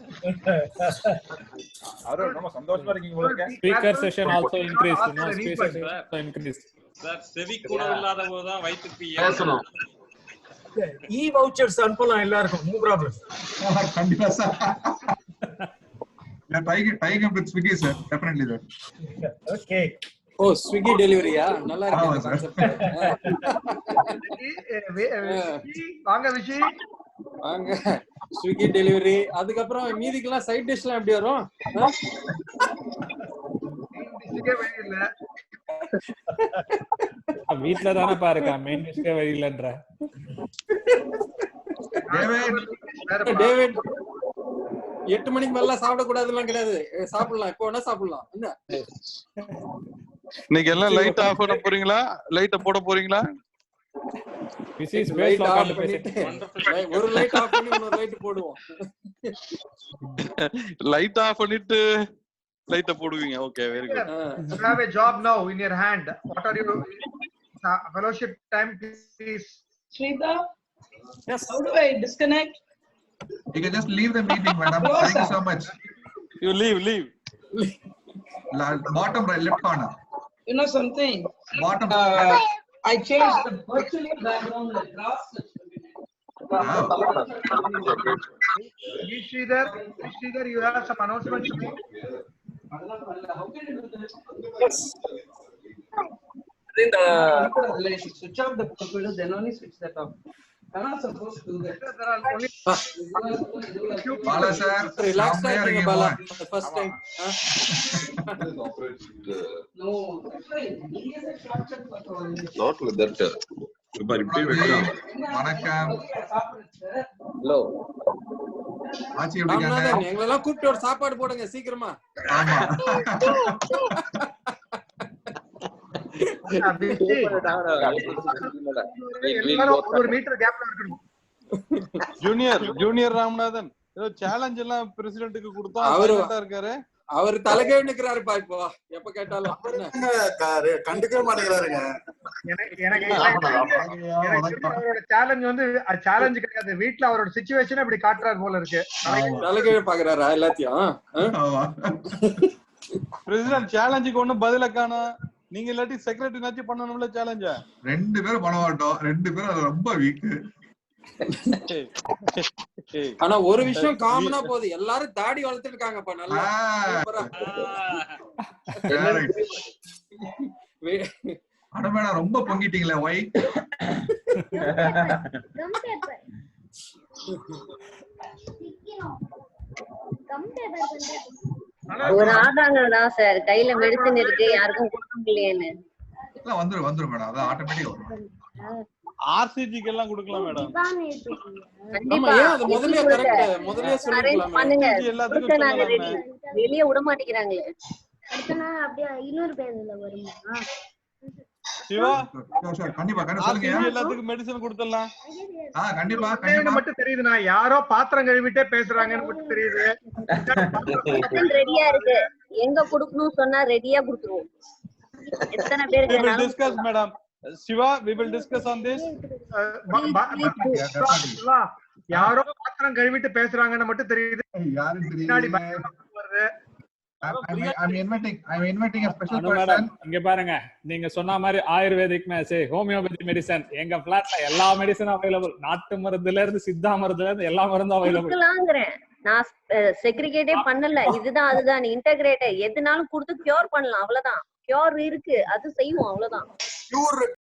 Speaker session also increased. Speaker session also increased. Sir, செவி கூட இல்லாத போதுதான் வயிற்றுக்கு ஏறணும். E-vouchers அனுப்பலாம் எல்லாருக்கும். No problem. கண்டிப்பா sir. We are tying up with Swiggy, sir. Definitely, sir. Okay. Oh, Swiggy delivery, yeah. Nalla irukku concept. வாங்க விஜி. வாங்க. Swiggy delivery. அதுக்கு அப்புறம் மீதிக்கெல்லாம் சைடு டிஷ்லாம் எப்படி வரும்? டிஷ்க்கே வழி இல்ல. வீட்ல தான பாருங்க மெயின் டிஷ்க்கே வழி இல்லன்ற. டேவிட் 8 மணிக்கு மேல சாப்பிட கூடாதுலாம் கிடையாது. சாப்பிடலாம். எப்போ வேணா சாப்பிடலாம். என்ன? நீங்க எல்லாம் லைட் ஆஃப் பண்ண போறீங்களா? லைட்ட போட போறீங்களா? ஒரு லைட் ஆஃப் பண்ணி இன்னொரு லைட் போடுவோம். லைட் ஆஃப் பண்ணிட்டு லைட்ட போடுவீங்க. Okay, very good. You have a job now in your hand. What are you fellowship time, please? Sridhar? Yes. How do I disconnect? You can just leave the meeting, madam. Thank you so much. You leave. Bottom right, left corner. You know something? Bottom. I changed the virtual background like grass. Sridhar, you have some announcements to make? How can you do that? Yes. Then I should switch off the computer, then only switch that off. I'm not supposed to do that. Bala sir, relax talking Bala the first time. No, Not like that. வணக்கம். Hello. ஆச்சி எப்படி இருக்காங்க? எங்களெல்லாம் கூப்பிட்டு ஒரு சாப்பாடு போடுங்க சீக்கிரமா. ஆமா. ஒரு மீட்டர் கேப்ல இருக்கணும். ஜூனியர் ராமநாதன் ஏதோ சேலஞ்ச் எல்லாம் பிரசிடென்ட்டுக்கு கொடுத்தா அவரு இருக்காரு. அவர் தலைகே நிக்கிறாருப்பா இப்போ எப்ப கேட்டாலும். கண்டுக்கவே மாட்டேங்கிறாருங்க. அவரோட சேலஞ்ச் வந்து சேலஞ்ச் கிடையாது, வீட்டுல அவரோட சிச்சுவேஷன் இப்படி காட்டுறாரு போல இருக்கு. தலைகே பாக்குறாரா எல்லாத்தையும். பிரசிடென்ட் சேலஞ்சுக்கு ஒண்ணும் பதில காணோம். நீங்க இல்லாட்டி செக்ரட்டரி நாச்சு பண்ணணும்ல சேலஞ்ச. 2 பேரும் பண்ண மாட்டோம். 2 பேரும் அது ரொம்ப வீக். ஆனா ஒரு விஷயம் காமனா போகுது, எல்லாரும் தாடி வளர்த்துட்டு இருக்காங்கப்பா. நல்லா அடமேடா ரொம்ப பொங்கிட்டீங்களே வை. ஒரு ஆதாரம் தான் சார், கையில மெடிசன் இருக்கு, யாருக்கும் கொடுக்க முடியலன்னு. வந்துரும் மேடம், அது ஆட்டோமேட்டிக்கா வரும். ஆர்சிஜிக்கு எல்லாம் கொடுக்கலாம் மேடம். வெளியே விட மாட்டேங்கிறாங்களே. சிவா கண்டிப்பா எல்லாத்துக்கும் மெடிசன் கொடுத்துடலாம். கண்டிப்பா மட்டும் தெரியுதுண்ணா, யாரோ பாத்திரம் கழுவிட்டே பேசுறாங்கன்னு மட்டும் தெரியுது. ரெடியா இருக்கு, எங்க கொடுக்கணும் சொன்னா ரெடியா கொடுத்துருவோம். எத்தனை பேருக்கு madam Shiva, we will discuss on this. யாரோ பாத்திரம் கழுவிட்டு பேசுறாங்கன்னு மட்டும் தெரியுது. யாரும் தெரியுது. I'm inviting a special person. இங்க பாருங்க, நீங்க சொன்ன மாதிரி ஆயுர்வேதிக் ஹோமியோபதி மெடிசன் எங்க பிளாட்ல எல்லா மெடிசனும் அவைலபிள். நாட்டு மருந்துல இருந்து சித்தா மருந்துல இருந்து எல்லா மருந்தும் அவைலபிள். நான் செக்ரிகேட்டே பண்ணல, இதுதான் அதுதான் இன்டகிரேட் எதுனாலும் கொடுத்து கியூர் பண்ணலாம், அவ்வளவுதான். கியூர் இருக்கு, அது செய்வோம், அவ்வளவுதான்.